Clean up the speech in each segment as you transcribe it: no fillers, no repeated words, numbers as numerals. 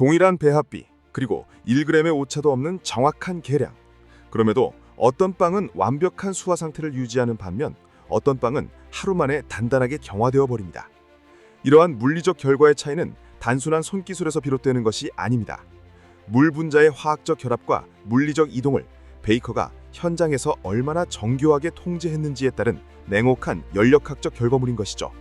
동일한 배합비, 그리고 1g의 오차도 없는 정확한 계량. 그럼에도 어떤 빵은 완벽한 수화 상태를 유지하는 반면 어떤 빵은 하루 만에 단단하게 경화되어 버립니다. 이러한 물리적 결과의 차이는 단순한 손기술에서 비롯되는 것이 아닙니다. 물 분자의 화학적 결합과 물리적 이동을 베이커가 현장에서 얼마나 정교하게 통제했는지에 따른 냉혹한 연력학적 결과물인 것이죠.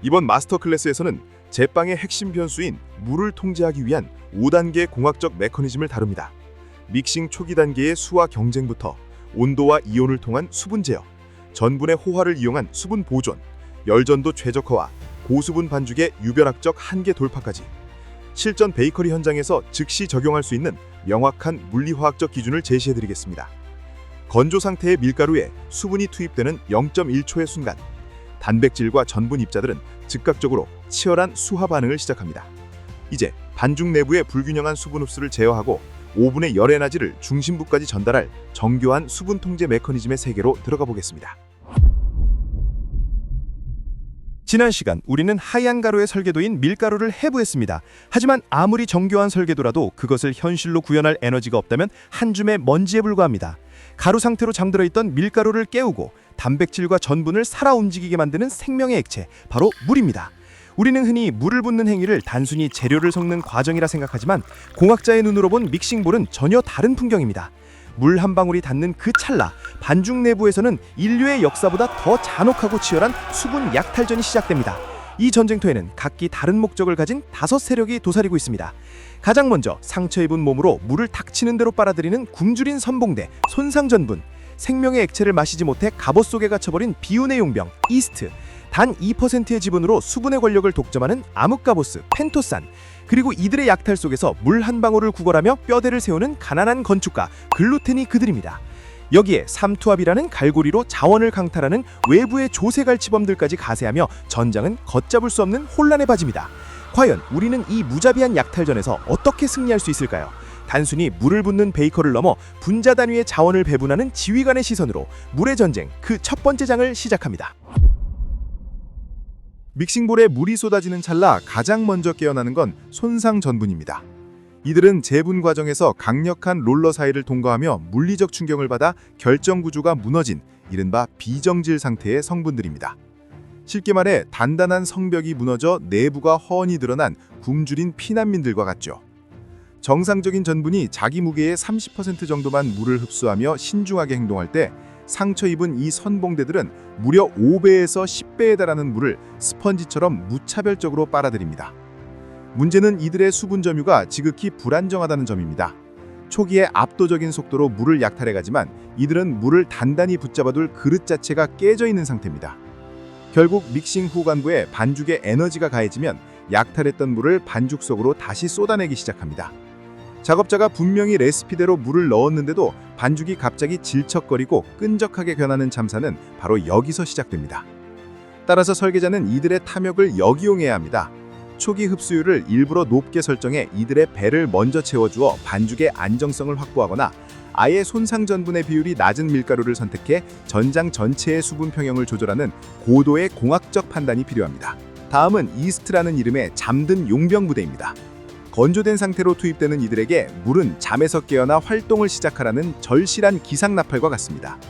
이번 마스터 클래스에서는 제빵의 핵심 변수인 물을 통제하기 위한 5단계 공학적 메커니즘을 다룹니다. 믹싱 초기 단계의 수화 경쟁부터 온도와 이온을 통한 수분 제어, 전분의 호화를 이용한 수분 보존, 열전도 최적화와 고수분 반죽의 유별학적 한계 돌파까지 실전 베이커리 현장에서 즉시 적용할 수 있는 명확한 물리화학적 기준을 제시해드리겠습니다. 건조 상태의 밀가루에 수분이 투입되는 0.1초의 순간, 단백질과 전분 입자들은 즉각적으로 치열한 수화 반응을 시작합니다. 이제 반죽 내부의 불균형한 수분 흡수를 제어하고 오븐의 열 에너지를 중심부까지 전달할 정교한 수분 통제 메커니즘의 세계로 들어가 보겠습니다. 지난 시간 우리는 하얀 가루의 설계도인 밀가루를 해부했습니다. 하지만 아무리 정교한 설계도라도 그것을 현실로 구현할 에너지가 없다면 한 줌의 먼지에 불과합니다. 가루 상태로 잠들어 있던 밀가루를 깨우고 단백질과 전분을 살아 움직이게 만드는 생명의 액체, 바로 물입니다. 우리는 흔히 물을 붓는 행위를 단순히 재료를 섞는 과정이라 생각하지만 공학자의 눈으로 본 믹싱볼은 전혀 다른 풍경입니다. 물 한 방울이 닿는 그 찰나, 반죽 내부에서는 인류의 역사보다 더 잔혹하고 치열한 수분 약탈전이 시작됩니다. 이 전쟁터에는 각기 다른 목적을 가진 5 세력이 도사리고 있습니다. 가장 먼저 상처 입은 몸으로 물을 닥치는 대로 빨아들이는 굶주린 선봉대, 손상전분, 생명의 액체를 마시지 못해 갑옷 속에 갇혀버린 비운의 용병, 이스트, 단 2%의 지분으로 수분의 권력을 독점하는 아뭇가보스, 펜토산, 그리고 이들의 약탈 속에서 물 한 방울을 구걸하며 뼈대를 세우는 가난한 건축가, 글루텐이 그들입니다. 여기에 삼투압이라는 갈고리로 자원을 강탈하는 외부의 조세갈치범들까지 가세하며 전장은 걷잡을 수 없는 혼란에 빠집니다. 과연 우리는 이 무자비한 약탈전에서 어떻게 승리할 수 있을까요? 단순히 물을 붓는 베이커를 넘어 분자 단위의 자원을 배분하는 지휘관의 시선으로 물의 전쟁, 그 첫 번째 장을 시작합니다. 믹싱볼에 물이 쏟아지는 찰나 가장 먼저 깨어나는 건 손상 전분입니다. 이들은 재분 과정에서 강력한 롤러 사이를 통과하며 물리적 충격을 받아 결정 구조가 무너진 이른바 비정질 상태의 성분들입니다. 쉽게 말해 단단한 성벽이 무너져 내부가 훤히 드러난 굶주린 피난민들과 같죠. 정상적인 전분이 자기 무게의 30% 정도만 물을 흡수하며 신중하게 행동할 때 상처 입은 이 선봉대들은 무려 5배에서 10배에 달하는 물을 스펀지처럼 무차별적으로 빨아들입니다. 문제는 이들의 수분 점유가 지극히 불안정하다는 점입니다. 초기에 압도적인 속도로 물을 약탈해가지만 이들은 물을 단단히 붙잡아둘 그릇 자체가 깨져 있는 상태입니다. 결국 믹싱 후반부에 반죽에 에너지가 가해지면 약탈했던 물을 반죽 속으로 다시 쏟아내기 시작합니다. 작업자가 분명히 레시피대로 물을 넣었는데도 반죽이 갑자기 질척거리고 끈적하게 변하는 참사는 바로 여기서 시작됩니다. 따라서 설계자는 이들의 탐욕을 역이용해야 합니다. 초기 흡수율을 일부러 높게 설정해 이들의 배를 먼저 채워주어 반죽의 안정성을 확보하거나 아예 손상 전분의 비율이 낮은 밀가루를 선택해 전장 전체의 수분 평형을 조절하는 고도의 공학적 판단이 필요합니다. 다음은 이스트라는 이름의 잠든 용병 부대입니다. 건조된 상태로 투입되는 이들에게 물은 잠에서 깨어나 활동을 시작하라는 절실한 기상나팔과 같습니다.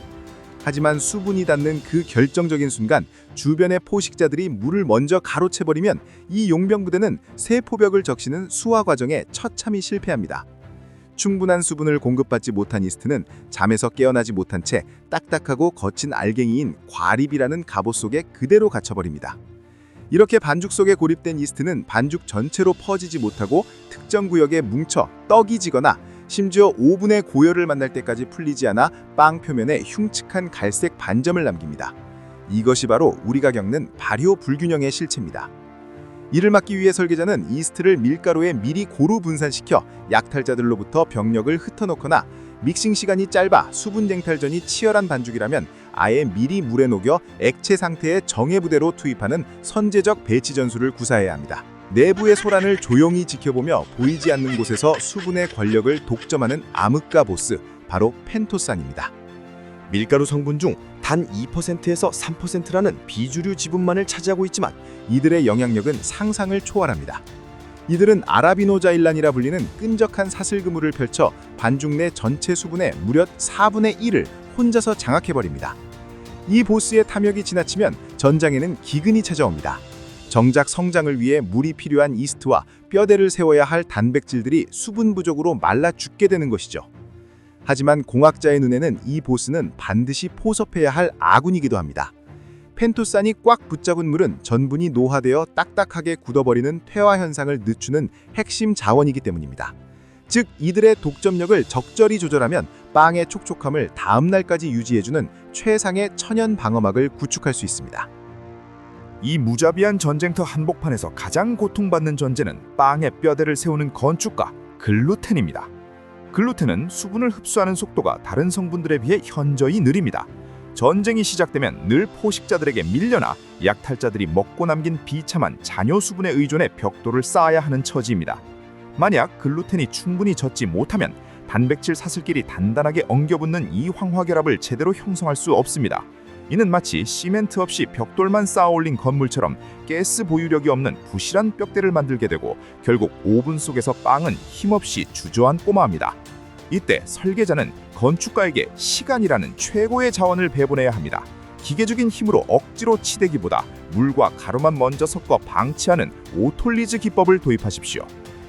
하지만 수분이 닿는 그 결정적인 순간 주변의 포식자들이 물을 먼저 가로채버리면 이 용병부대는 새 포벽을 적시는 수화 과정에 처참히 실패합니다. 충분한 수분을 공급받지 못한 이스트는 잠에서 깨어나지 못한 채 딱딱하고 거친 알갱이인 과립이라는 갑옷 속에 그대로 갇혀버립니다. 이렇게 반죽 속에 고립된 이스트는 반죽 전체로 퍼지지 못하고 특정 구역에 뭉쳐 떡이 지거나 심지어 오븐의 고열을 만날 때까지 풀리지 않아 빵 표면에 흉측한 갈색 반점을 남깁니다. 이것이 바로 우리가 겪는 발효 불균형의 실체입니다. 이를 막기 위해 설계자는 이스트를 밀가루에 미리 고루 분산시켜 약탈자들로부터 병력을 흩어놓거나 믹싱 시간이 짧아 수분 쟁탈전이 치열한 반죽이라면 아예 미리 물에 녹여 액체 상태의 정예 부대로 투입하는 선제적 배치 전술을 구사해야 합니다. 내부의 소란을 조용히 지켜보며 보이지 않는 곳에서 수분의 권력을 독점하는 암흑가 보스, 바로 펜토산입니다. 밀가루 성분 중 단 2%에서 3%라는 비주류 지분만을 차지하고 있지만 이들의 영향력은 상상을 초월합니다. 이들은 아라비노자일란이라 불리는 끈적한 사슬그물을 펼쳐 반죽 내 전체 수분의 무려 4분의 1을 혼자서 장악해버립니다. 이 보스의 탐욕이 지나치면 전장에는 기근이 찾아옵니다. 정작 성장을 위해 물이 필요한 이스트와 뼈대를 세워야 할 단백질들이 수분 부족으로 말라 죽게 되는 것이죠. 하지만 공학자의 눈에는 이 보스는 반드시 포섭해야 할 아군이기도 합니다. 펜토산이 꽉 붙잡은 물은 전분이 노화되어 딱딱하게 굳어버리는 퇴화 현상을 늦추는 핵심 자원이기 때문입니다. 즉, 이들의 독점력을 적절히 조절하면 빵의 촉촉함을 다음 날까지 유지해주는 최상의 천연 방어막을 구축할 수 있습니다. 이 무자비한 전쟁터 한복판에서 가장 고통받는 존재는 빵의 뼈대를 세우는 건축가 글루텐입니다. 글루텐은 수분을 흡수하는 속도가 다른 성분들에 비해 현저히 느립니다. 전쟁이 시작되면 늘 포식자들에게 밀려나 약탈자들이 먹고 남긴 비참한 잔여 수분에 의존해 벽돌을 쌓아야 하는 처지입니다. 만약 글루텐이 충분히 젖지 못하면 단백질 사슬끼리 단단하게 엉겨붙는 이 황화결합을 제대로 형성할 수 없습니다. 이는 마치 시멘트 없이 벽돌만 쌓아 올린 건물처럼 가스 보유력이 없는 부실한 벽대를 만들게 되고 결국 오븐 속에서 빵은 힘없이 주저앉고 맙니다. 이때 설계자는 건축가에게 시간이라는 최고의 자원을 배분해야 합니다. 기계적인 힘으로 억지로 치대기보다 물과 가루만 먼저 섞어 방치하는 오톨리즈 기법을 도입하십시오.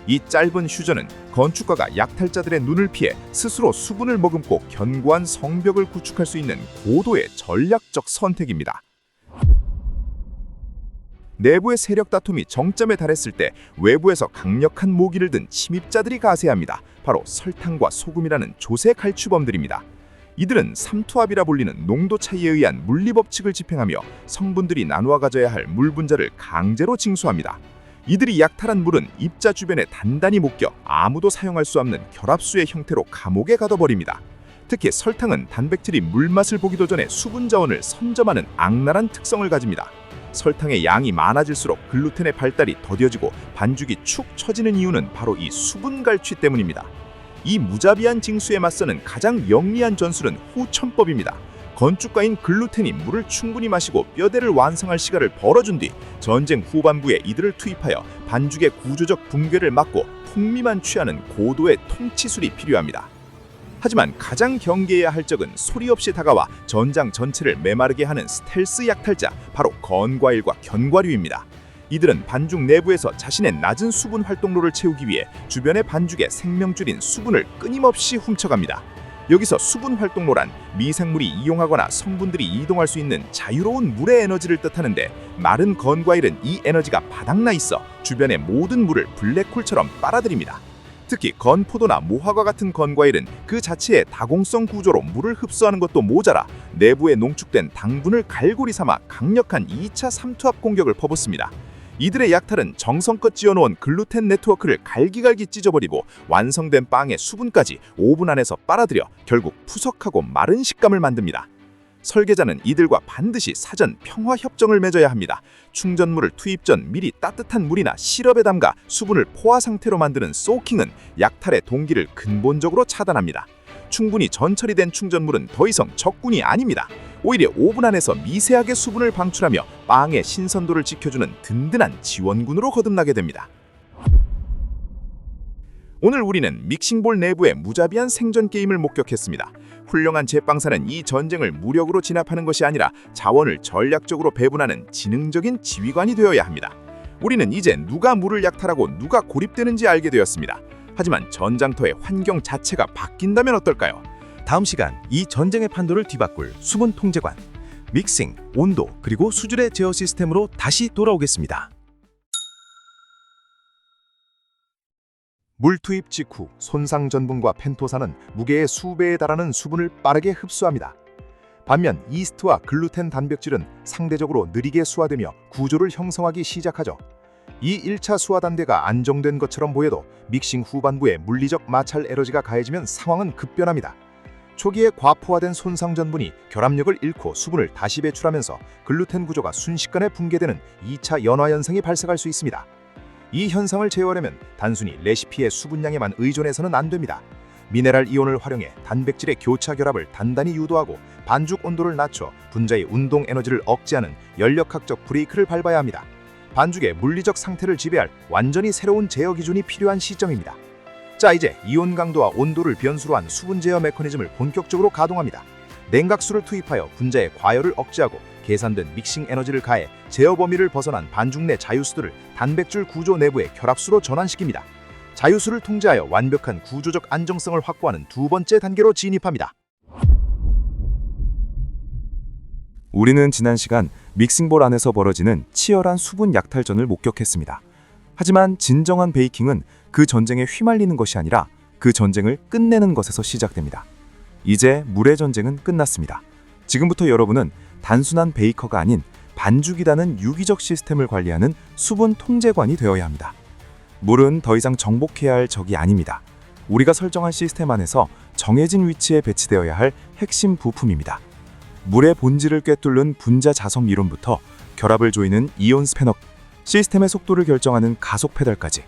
이 짧은 휴전은 건축가가 약탈자들의 눈을 피해 스스로 수분을 머금고 견고한 성벽을 구축할 수 있는 고도의 전략적 선택입니다. 내부의 세력 다툼이 정점에 달했을 때 외부에서 강력한 모기를 든 침입자들이 가세합니다. 바로 설탕과 소금이라는 조세 갈취범들입니다. 이들은 삼투압이라 불리는 농도 차이에 의한 물리법칙을 집행하며 성분들이 나누어 가져야 할 물 분자를 강제로 징수합니다. 이들이 약탈한 물은 입자 주변에 단단히 묶여 아무도 사용할 수 없는 결합수의 형태로 감옥에 가둬버립니다. 특히 설탕은 단백질이 물맛을 보기도 전에 수분 자원을 선점하는 악랄한 특성을 가집니다. 설탕의 양이 많아질수록 글루텐의 발달이 더뎌지고 반죽이 축 처지는 이유는 바로 이 수분 갈취 때문입니다. 이 무자비한 징수에 맞서는 가장 영리한 전술은 후천법입니다. 건축가인 글루텐이 물을 충분히 마시고 뼈대를 완성할 시간을 벌어준 뒤 전쟁 후반부에 이들을 투입하여 반죽의 구조적 붕괴를 막고 풍미만 취하는 고도의 통치술이 필요합니다. 하지만 가장 경계해야 할 적은 소리 없이 다가와 전장 전체를 메마르게 하는 스텔스 약탈자, 바로 건과일과 견과류입니다. 이들은 반죽 내부에서 자신의 낮은 수분 활동로를 채우기 위해 주변의 반죽에 생명줄인 수분을 끊임없이 훔쳐갑니다. 여기서 수분 활동로란 미생물이 이용하거나 성분들이 이동할 수 있는 자유로운 물의 에너지를 뜻하는데, 마른 건과일은 이 에너지가 바닥나 있어 주변의 모든 물을 블랙홀처럼 빨아들입니다. 특히 건포도나 무화과 같은 건과일은 그 자체의 다공성 구조로 물을 흡수하는 것도 모자라 내부에 농축된 당분을 갈고리 삼아 강력한 2차 삼투압 공격을 퍼붓습니다. 이들의 약탈은 정성껏 지어놓은 글루텐 네트워크를 갈기갈기 찢어버리고 완성된 빵의 수분까지 오븐 안에서 빨아들여 결국 푸석하고 마른 식감을 만듭니다. 설계자는 이들과 반드시 사전 평화 협정을 맺어야 합니다. 충전물을 투입 전 미리 따뜻한 물이나 시럽에 담가 수분을 포화 상태로 만드는 소킹은 약탈의 동기를 근본적으로 차단합니다. 충분히 전처리 된 충전물은 더 이상 적군이 아닙니다. 오히려 오븐 안에서 미세하게 수분을 방출하며 빵의 신선도를 지켜주는 든든한 지원군으로 거듭나게 됩니다. 오늘 우리는 믹싱볼 내부의 무자비한 생존 게임을 목격했습니다. 훌륭한 제빵사는 이 전쟁을 무력으로 진압하는 것이 아니라 자원을 전략적으로 배분하는 지능적인 지휘관이 되어야 합니다. 우리는 이제 누가 물을 약탈하고 누가 고립되는지 알게 되었습니다. 하지만 전장터의 환경 자체가 바뀐다면 어떨까요? 다음 시간 이 전쟁의 판도를 뒤바꿀 수분 통제관, 믹싱, 온도, 그리고 수질의 제어 시스템으로 다시 돌아오겠습니다. 물 투입 직후 손상 전분과 펜토산은 무게의 수배에 달하는 수분을 빠르게 흡수합니다. 반면 이스트와 글루텐 단백질은 상대적으로 느리게 수화되며 구조를 형성하기 시작하죠. 이 1차 수화 단계가 안정된 것처럼 보여도 믹싱 후반부에 물리적 마찰 에너지가 가해지면 상황은 급변합니다. 초기에 과포화된 손상 전분이 결합력을 잃고 수분을 다시 배출하면서 글루텐 구조가 순식간에 붕괴되는 2차 연화 현상이 발생할 수 있습니다. 이 현상을 제어하려면 단순히 레시피의 수분량에만 의존해서는 안 됩니다. 미네랄 이온을 활용해 단백질의 교차 결합을 단단히 유도하고 반죽 온도를 낮춰 분자의 운동 에너지를 억제하는 연력학적 브레이크를 밟아야 합니다. 반죽의 물리적 상태를 지배할 완전히 새로운 제어 기준이 필요한 시점입니다. 자, 이제 이온 강도와 온도를 변수로 한 수분 제어 메커니즘을 본격적으로 가동합니다. 냉각수를 투입하여 분자의 과열을 억제하고 계산된 믹싱 에너지를 가해 제어 범위를 벗어난 반죽 내 자유수들을 단백질 구조 내부의 결합수로 전환시킵니다. 자유수를 통제하여 완벽한 구조적 안정성을 확보하는 두 번째 단계로 진입합니다. 우리는 지난 시간 믹싱볼 안에서 벌어지는 치열한 수분 약탈전을 목격했습니다. 하지만 진정한 베이킹은 그 전쟁에 휘말리는 것이 아니라 그 전쟁을 끝내는 것에서 시작됩니다. 이제 물의 전쟁은 끝났습니다. 지금부터 여러분은 단순한 베이커가 아닌 반죽이라는 유기적 시스템을 관리하는 수분 통제관이 되어야 합니다. 물은 더 이상 정복해야 할 적이 아닙니다. 우리가 설정한 시스템 안에서 정해진 위치에 배치되어야 할 핵심 부품입니다. 물의 본질을 꿰뚫는 분자 자석 이론부터 결합을 조이는 이온 스패너, 시스템의 속도를 결정하는 가속 페달까지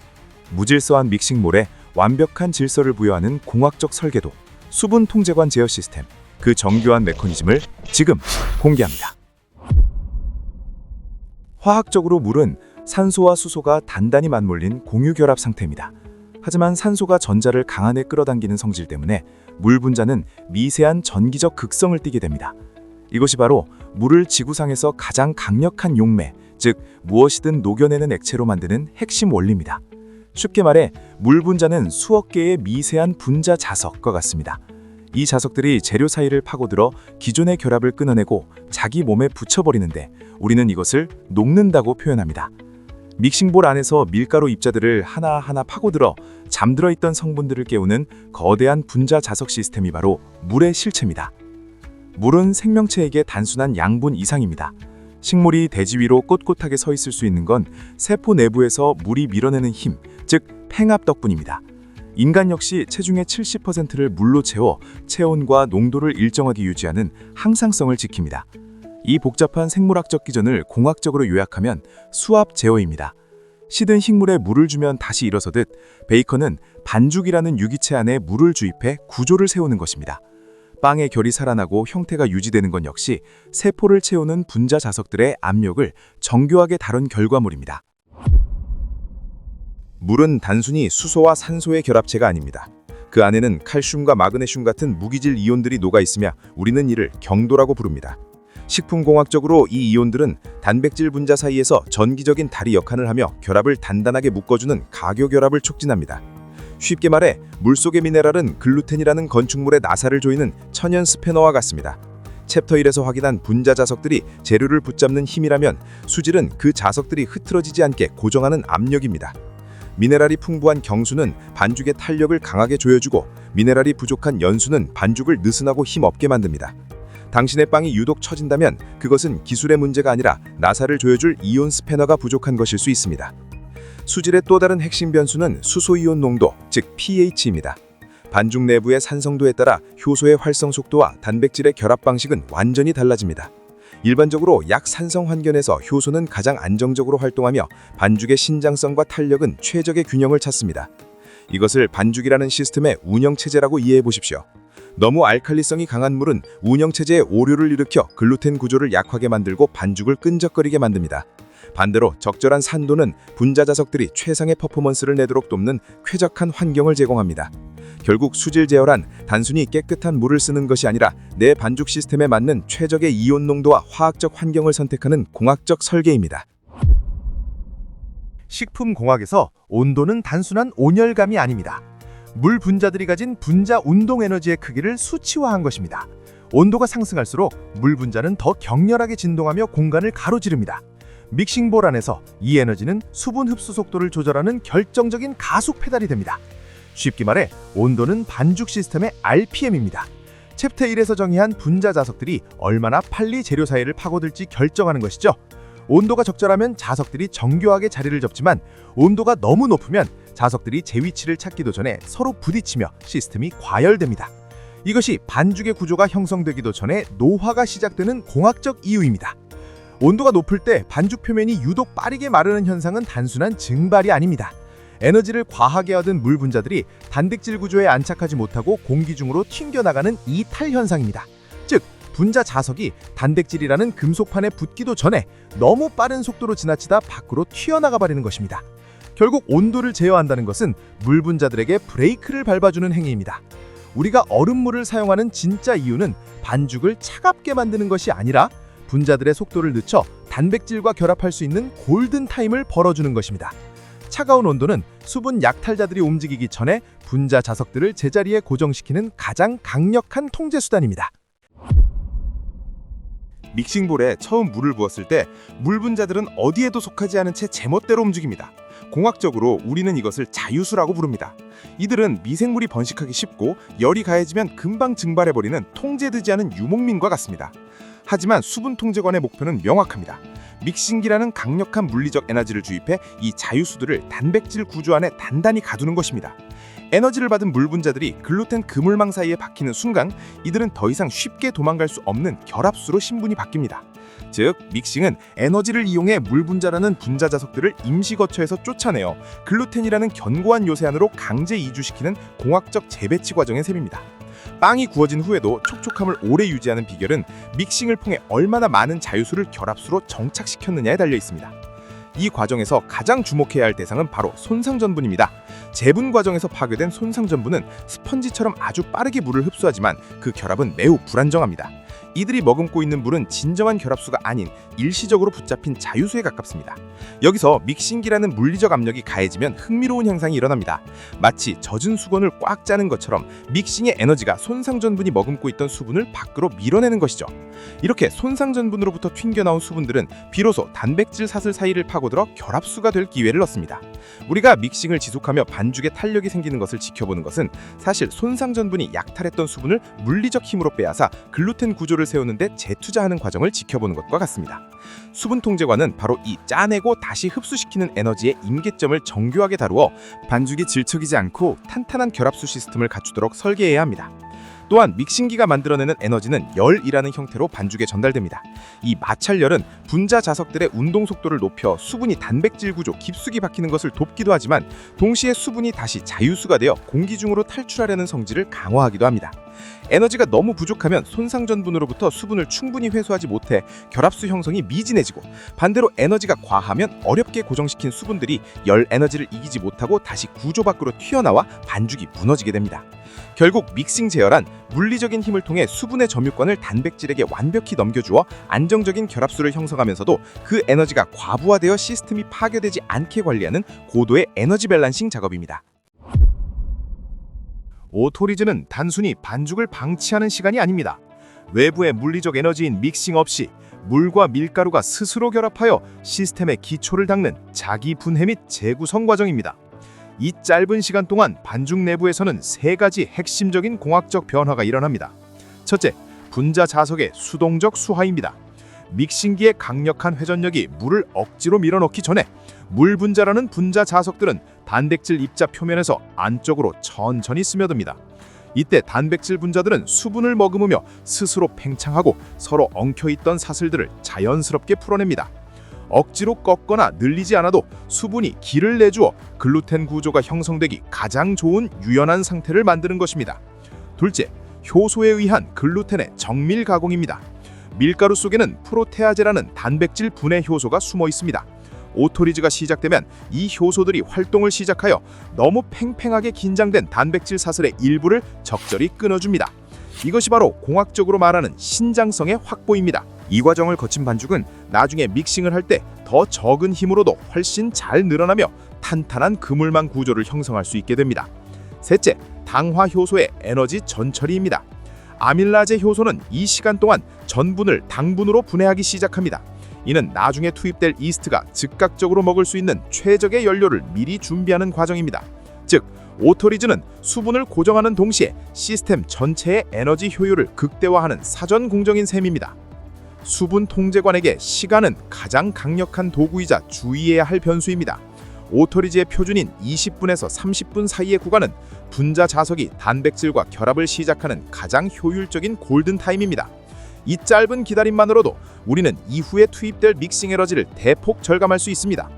무질서한 믹싱볼에 완벽한 질서를 부여하는 공학적 설계도, 수분 통제관 제어 시스템, 그 정교한 메커니즘을 지금 공개합니다. 화학적으로 물은 산소와 수소가 단단히 맞물린 공유 결합 상태입니다. 하지만 산소가 전자를 강하게 끌어당기는 성질 때문에 물 분자는 미세한 전기적 극성을 띠게 됩니다. 이것이 바로 물을 지구상에서 가장 강력한 용매, 즉 무엇이든 녹여내는 액체로 만드는 핵심 원리입니다. 쉽게 말해 물 분자는 수억 개의 미세한 분자 자석과 같습니다. 이 자석들이 재료 사이를 파고들어 기존의 결합을 끊어내고 자기 몸에 붙여버리는데 우리는 이것을 녹는다고 표현합니다. 믹싱볼 안에서 밀가루 입자들을 하나하나 파고들어 잠들어 있던 성분들을 깨우는 거대한 분자 자석 시스템이 바로 물의 실체입니다. 물은 생명체에게 단순한 양분 이상입니다. 식물이 대지 위로 꼿꼿하게 서 있을 수 있는 건 세포 내부에서 물이 밀어내는 힘, 즉 팽압 덕분입니다. 인간 역시 체중의 70%를 물로 채워 체온과 농도를 일정하게 유지하는 항상성을 지킵니다. 이 복잡한 생물학적 기전을 공학적으로 요약하면 수압 제어입니다. 시든 식물에 물을 주면 다시 일어서듯 베이컨은 반죽이라는 유기체 안에 물을 주입해 구조를 세우는 것입니다. 빵의 결이 살아나고 형태가 유지되는 건 역시 세포를 채우는 분자 자석들의 압력을 정교하게 다룬 결과물입니다. 물은 단순히 수소와 산소의 결합체가 아닙니다. 그 안에는 칼슘과 마그네슘 같은 무기질 이온들이 녹아 있으며 우리는 이를 경도라고 부릅니다. 식품공학적으로 이 이온들은 단백질 분자 사이에서 전기적인 다리 역할을 하며 결합을 단단하게 묶어주는 가교 결합을 촉진합니다. 쉽게 말해 물속의 미네랄은 글루텐이라는 건축물의 나사를 조이는 천연 스패너와 같습니다. 챕터 1에서 확인한 분자 자석들이 재료를 붙잡는 힘이라면 수질은 그 자석들이 흐트러지지 않게 고정하는 압력입니다. 미네랄이 풍부한 경수는 반죽의 탄력을 강하게 조여주고 미네랄이 부족한 연수는 반죽을 느슨하고 힘없게 만듭니다. 당신의 빵이 유독 처진다면 그것은 기술의 문제가 아니라 나사를 조여줄 이온 스패너가 부족한 것일 수 있습니다. 수질의 또 다른 핵심 변수는 수소이온 농도, 즉 pH입니다. 반죽 내부의 산성도에 따라 효소의 활성 속도와 단백질의 결합 방식은 완전히 달라집니다. 일반적으로 약산성 환경에서 효소는 가장 안정적으로 활동하며 반죽의 신장성과 탄력은 최적의 균형을 찾습니다. 이것을 반죽이라는 시스템의 운영체제라고 이해해 보십시오. 너무 알칼리성이 강한 물은 운영체제의 오류를 일으켜 글루텐 구조를 약하게 만들고 반죽을 끈적거리게 만듭니다. 반대로 적절한 산도는 분자 자석들이 최상의 퍼포먼스를 내도록 돕는 쾌적한 환경을 제공합니다. 결국 수질 제어란 단순히 깨끗한 물을 쓰는 것이 아니라 내 반죽 시스템에 맞는 최적의 이온 농도와 화학적 환경을 선택하는 공학적 설계입니다. 식품공학에서 온도는 단순한 온열감이 아닙니다. 물 분자들이 가진 분자 운동 에너지의 크기를 수치화한 것입니다. 온도가 상승할수록 물 분자는 더 격렬하게 진동하며 공간을 가로지릅니다. 믹싱볼 안에서 이 에너지는 수분 흡수 속도를 조절하는 결정적인 가속 페달이 됩니다. 쉽게 말해 온도는 반죽 시스템의 RPM입니다. 챕터 1에서 정의한 분자 자석들이 얼마나 빨리 재료 사이를 파고들지 결정하는 것이죠. 온도가 적절하면 자석들이 정교하게 자리를 잡지만 온도가 너무 높으면 자석들이 제 위치를 찾기도 전에 서로 부딪히며 시스템이 과열됩니다. 이것이 반죽의 구조가 형성되기도 전에 노화가 시작되는 공학적 이유입니다. 온도가 높을 때 반죽 표면이 유독 빠르게 마르는 현상은 단순한 증발이 아닙니다. 에너지를 과하게 얻은 물 분자들이 단백질 구조에 안착하지 못하고 공기 중으로 튕겨나가는 이탈 현상입니다. 즉, 분자 자석이 단백질이라는 금속판에 붙기도 전에 너무 빠른 속도로 지나치다 밖으로 튀어나가 버리는 것입니다. 결국 온도를 제어한다는 것은 물 분자들에게 브레이크를 밟아주는 행위입니다. 우리가 얼음물을 사용하는 진짜 이유는 반죽을 차갑게 만드는 것이 아니라 분자들의 속도를 늦춰 단백질과 결합할 수 있는 골든타임을 벌어주는 것입니다. 차가운 온도는 수분 약탈자들이 움직이기 전에 분자 자석들을 제자리에 고정시키는 가장 강력한 통제 수단입니다. 믹싱볼에 처음 물을 부었을 때 물 분자들은 어디에도 속하지 않은 채 제멋대로 움직입니다. 공학적으로 우리는 이것을 자유수라고 부릅니다. 이들은 미생물이 번식하기 쉽고 열이 가해지면 금방 증발해버리는 통제되지 않은 유목민과 같습니다. 하지만 수분 통제관의 목표는 명확합니다. 믹싱기라는 강력한 물리적 에너지를 주입해 이 자유수들을 단백질 구조 안에 단단히 가두는 것입니다. 에너지를 받은 물 분자들이 글루텐 그물망 사이에 박히는 순간 이들은 더 이상 쉽게 도망갈 수 없는 결합수로 신분이 바뀝니다. 즉, 믹싱은 에너지를 이용해 물 분자라는 분자 자석들을 임시 거처에서 쫓아내어 글루텐이라는 견고한 요새 안으로 강제 이주시키는 공학적 재배치 과정의 셈입니다. 빵이 구워진 후에도 촉촉함을 오래 유지하는 비결은 믹싱을 통해 얼마나 많은 자유수를 결합수로 정착시켰느냐에 달려 있습니다. 이 과정에서 가장 주목해야 할 대상은 바로 손상전분입니다. 재분 과정에서 파괴된 손상전분은 스펀지처럼 아주 빠르게 물을 흡수하지만 그 결합은 매우 불안정합니다. 이들이 머금고 있는 물은 진정한 결합수가 아닌 일시적으로 붙잡힌 자유수에 가깝습니다. 여기서 믹싱기라는 물리적 압력이 가해지면 흥미로운 현상이 일어납니다. 마치 젖은 수건을 꽉 짜는 것처럼 믹싱의 에너지가 손상전분이 머금고 있던 수분을 밖으로 밀어내는 것이죠. 이렇게 손상전분으로부터 튕겨나온 수분들은 비로소 단백질 사슬 사이를 파고들어 결합수가 될 기회를 얻습니다. 우리가 믹싱을 지속하며 반죽에 탄력이 생기는 것을 지켜보는 것은 사실 손상전분이 약탈했던 수분을 물리적 힘으로 빼앗아 글루텐 구조를 세우는데 재투자하는 과정을 지켜보는 것과 같습니다. 수분 통제관은 바로 이 짜내고 다시 흡수시키는 에너지의 임계점을 정교하게 다루어 반죽이 질척이지 않고 탄탄한 결합수 시스템을 갖추도록 설계해야 합니다. 또한 믹싱기가 만들어내는 에너지는 열이라는 형태로 반죽에 전달됩니다. 이 마찰열은 분자 자석들의 운동 속도를 높여 수분이 단백질 구조 깊숙이 박히는 것을 돕기도 하지만 동시에 수분이 다시 자유수가 되어 공기 중으로 탈출하려는 성질을 강화하기도 합니다. 에너지가 너무 부족하면 손상전분으로부터 수분을 충분히 회수하지 못해 결합수 형성이 미진해지고, 반대로 에너지가 과하면 어렵게 고정시킨 수분들이 열 에너지를 이기지 못하고 다시 구조 밖으로 튀어나와 반죽이 무너지게 됩니다. 결국 믹싱 제어란 물리적인 힘을 통해 수분의 점유권을 단백질에게 완벽히 넘겨주어 안정적인 결합수를 형성하면서도 그 에너지가 과부하되어 시스템이 파괴되지 않게 관리하는 고도의 에너지 밸런싱 작업입니다. 오토리즈는 단순히 반죽을 방치하는 시간이 아닙니다. 외부의 물리적 에너지인 믹싱 없이 물과 밀가루가 스스로 결합하여 시스템의 기초를 닦는 자기 분해 및 재구성 과정입니다. 이 짧은 시간 동안 반죽 내부에서는 세 가지 핵심적인 공학적 변화가 일어납니다. 첫째, 분자 자석의 수동적 수하입니다. 믹싱기의 강력한 회전력이 물을 억지로 밀어넣기 전에 물 분자라는 분자 자석들은 단백질 입자 표면에서 안쪽으로 천천히 스며듭니다. 이때 단백질 분자들은 수분을 머금으며 스스로 팽창하고 서로 엉켜있던 사슬들을 자연스럽게 풀어냅니다. 억지로 꺾거나 늘리지 않아도 수분이 기를 내주어 글루텐 구조가 형성되기 가장 좋은 유연한 상태를 만드는 것입니다. 둘째, 효소에 의한 글루텐의 정밀 가공입니다. 밀가루 속에는 프로테아제라는 단백질 분해 효소가 숨어 있습니다. 오토리즈가 시작되면 이 효소들이 활동을 시작하여 너무 팽팽하게 긴장된 단백질 사슬의 일부를 적절히 끊어줍니다. 이것이 바로 공학적으로 말하는 신장성의 확보입니다. 이 과정을 거친 반죽은 나중에 믹싱을 할 때 더 적은 힘으로도 훨씬 잘 늘어나며 탄탄한 그물망 구조를 형성할 수 있게 됩니다. 셋째, 당화 효소의 에너지 전처리입니다. 아밀라제 효소는 이 시간 동안 전분을 당분으로 분해하기 시작합니다. 이는 나중에 투입될 이스트가 즉각적으로 먹을 수 있는 최적의 연료를 미리 준비하는 과정입니다. 즉, 오토리즈는 수분을 고정하는 동시에 시스템 전체의 에너지 효율을 극대화하는 사전 공정인 셈입니다. 수분 통제관에게 시간은 가장 강력한 도구이자 주의해야 할 변수입니다. 오토리즈의 표준인 20분에서 30분 사이의 구간은 분자 자석이 단백질과 결합을 시작하는 가장 효율적인 골든타임입니다. 이 짧은 기다림만으로도 우리는 이후에 투입될 믹싱 에너지를 대폭 절감할 수 있습니다.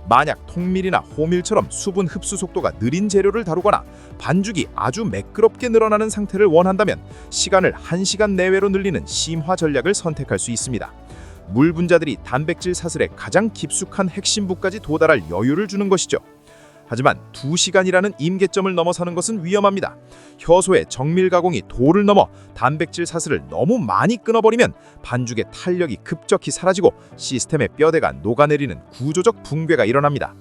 만약 통밀이나 호밀처럼 수분 흡수 속도가 느린 재료를 다루거나 반죽이 아주 매끄럽게 늘어나는 상태를 원한다면 시간을 1시간 내외로 늘리는 심화 전략을 선택할 수 있습니다. 물 분자들이 단백질 사슬의 가장 깊숙한 핵심부까지 도달할 여유를 주는 것이죠. 하지만 2시간이라는 임계점을 넘어서는 것은 위험합니다. 효소의 정밀 가공이 도를 넘어 단백질 사슬을 너무 많이 끊어버리면 반죽의 탄력이 급격히 사라지고 시스템의 뼈대가 녹아내리는 구조적 붕괴가 일어납니다.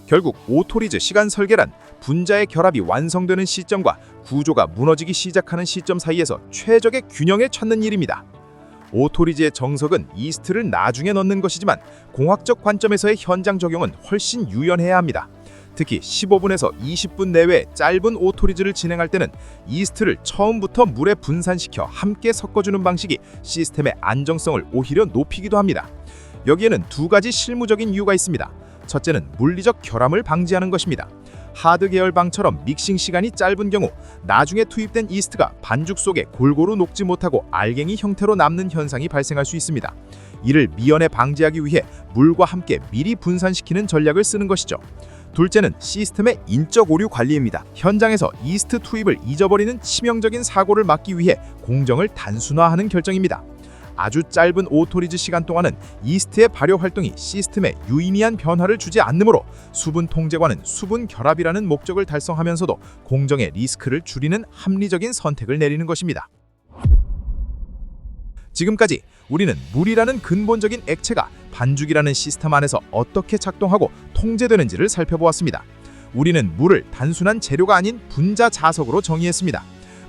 결국 오토리즈 시간 설계란 분자의 결합이 완성되는 시점과 구조가 무너지기 시작하는 시점 사이에서 최적의 균형을 찾는 일입니다. 오토리즈의 정석은 이스트를 나중에 넣는 것이지만 공학적 관점에서의 현장 적용은 훨씬 유연해야 합니다. 특히 15분에서 20분 내외 짧은 오토리즈를 진행할 때는 이스트를 처음부터 물에 분산시켜 함께 섞어주는 방식이 시스템의 안정성을 오히려 높이기도 합니다. 여기에는 2가지 실무적인 이유가 있습니다. 첫째는 물리적 결함을 방지하는 것입니다. 하드 계열 방처럼 믹싱 시간이 짧은 경우 나중에 투입된 이스트가 반죽 속에 골고루 녹지 못하고 알갱이 형태로 남는 현상이 발생할 수 있습니다. 이를 미연에 방지하기 위해 물과 함께 미리 분산시키는 전략을 쓰는 것이죠. 둘째는 시스템의 인적 오류 관리입니다. 현장에서 이스트 투입을 잊어버리는 치명적인 사고를 막기 위해 공정을 단순화하는 결정입니다. 아주 짧은 오토리즈 시간 동안은 이스트의 발효 활동이 시스템에 유의미한 변화를 주지 않으므로 수분 통제과는 수분 결합이라는 목적을 달성하면서도 공정의 리스크를 줄이는 합리적인 선택을 내리는 것입니다. 지금까지 우리는 물이라는 근본적인 액체가 반죽이라는 시스템 안에서 어떻게 작동하고 통제되는지를 살펴보았습니다. 우리는 물을 단순한 재료가 아닌 분자 자석으로 정의했습니다.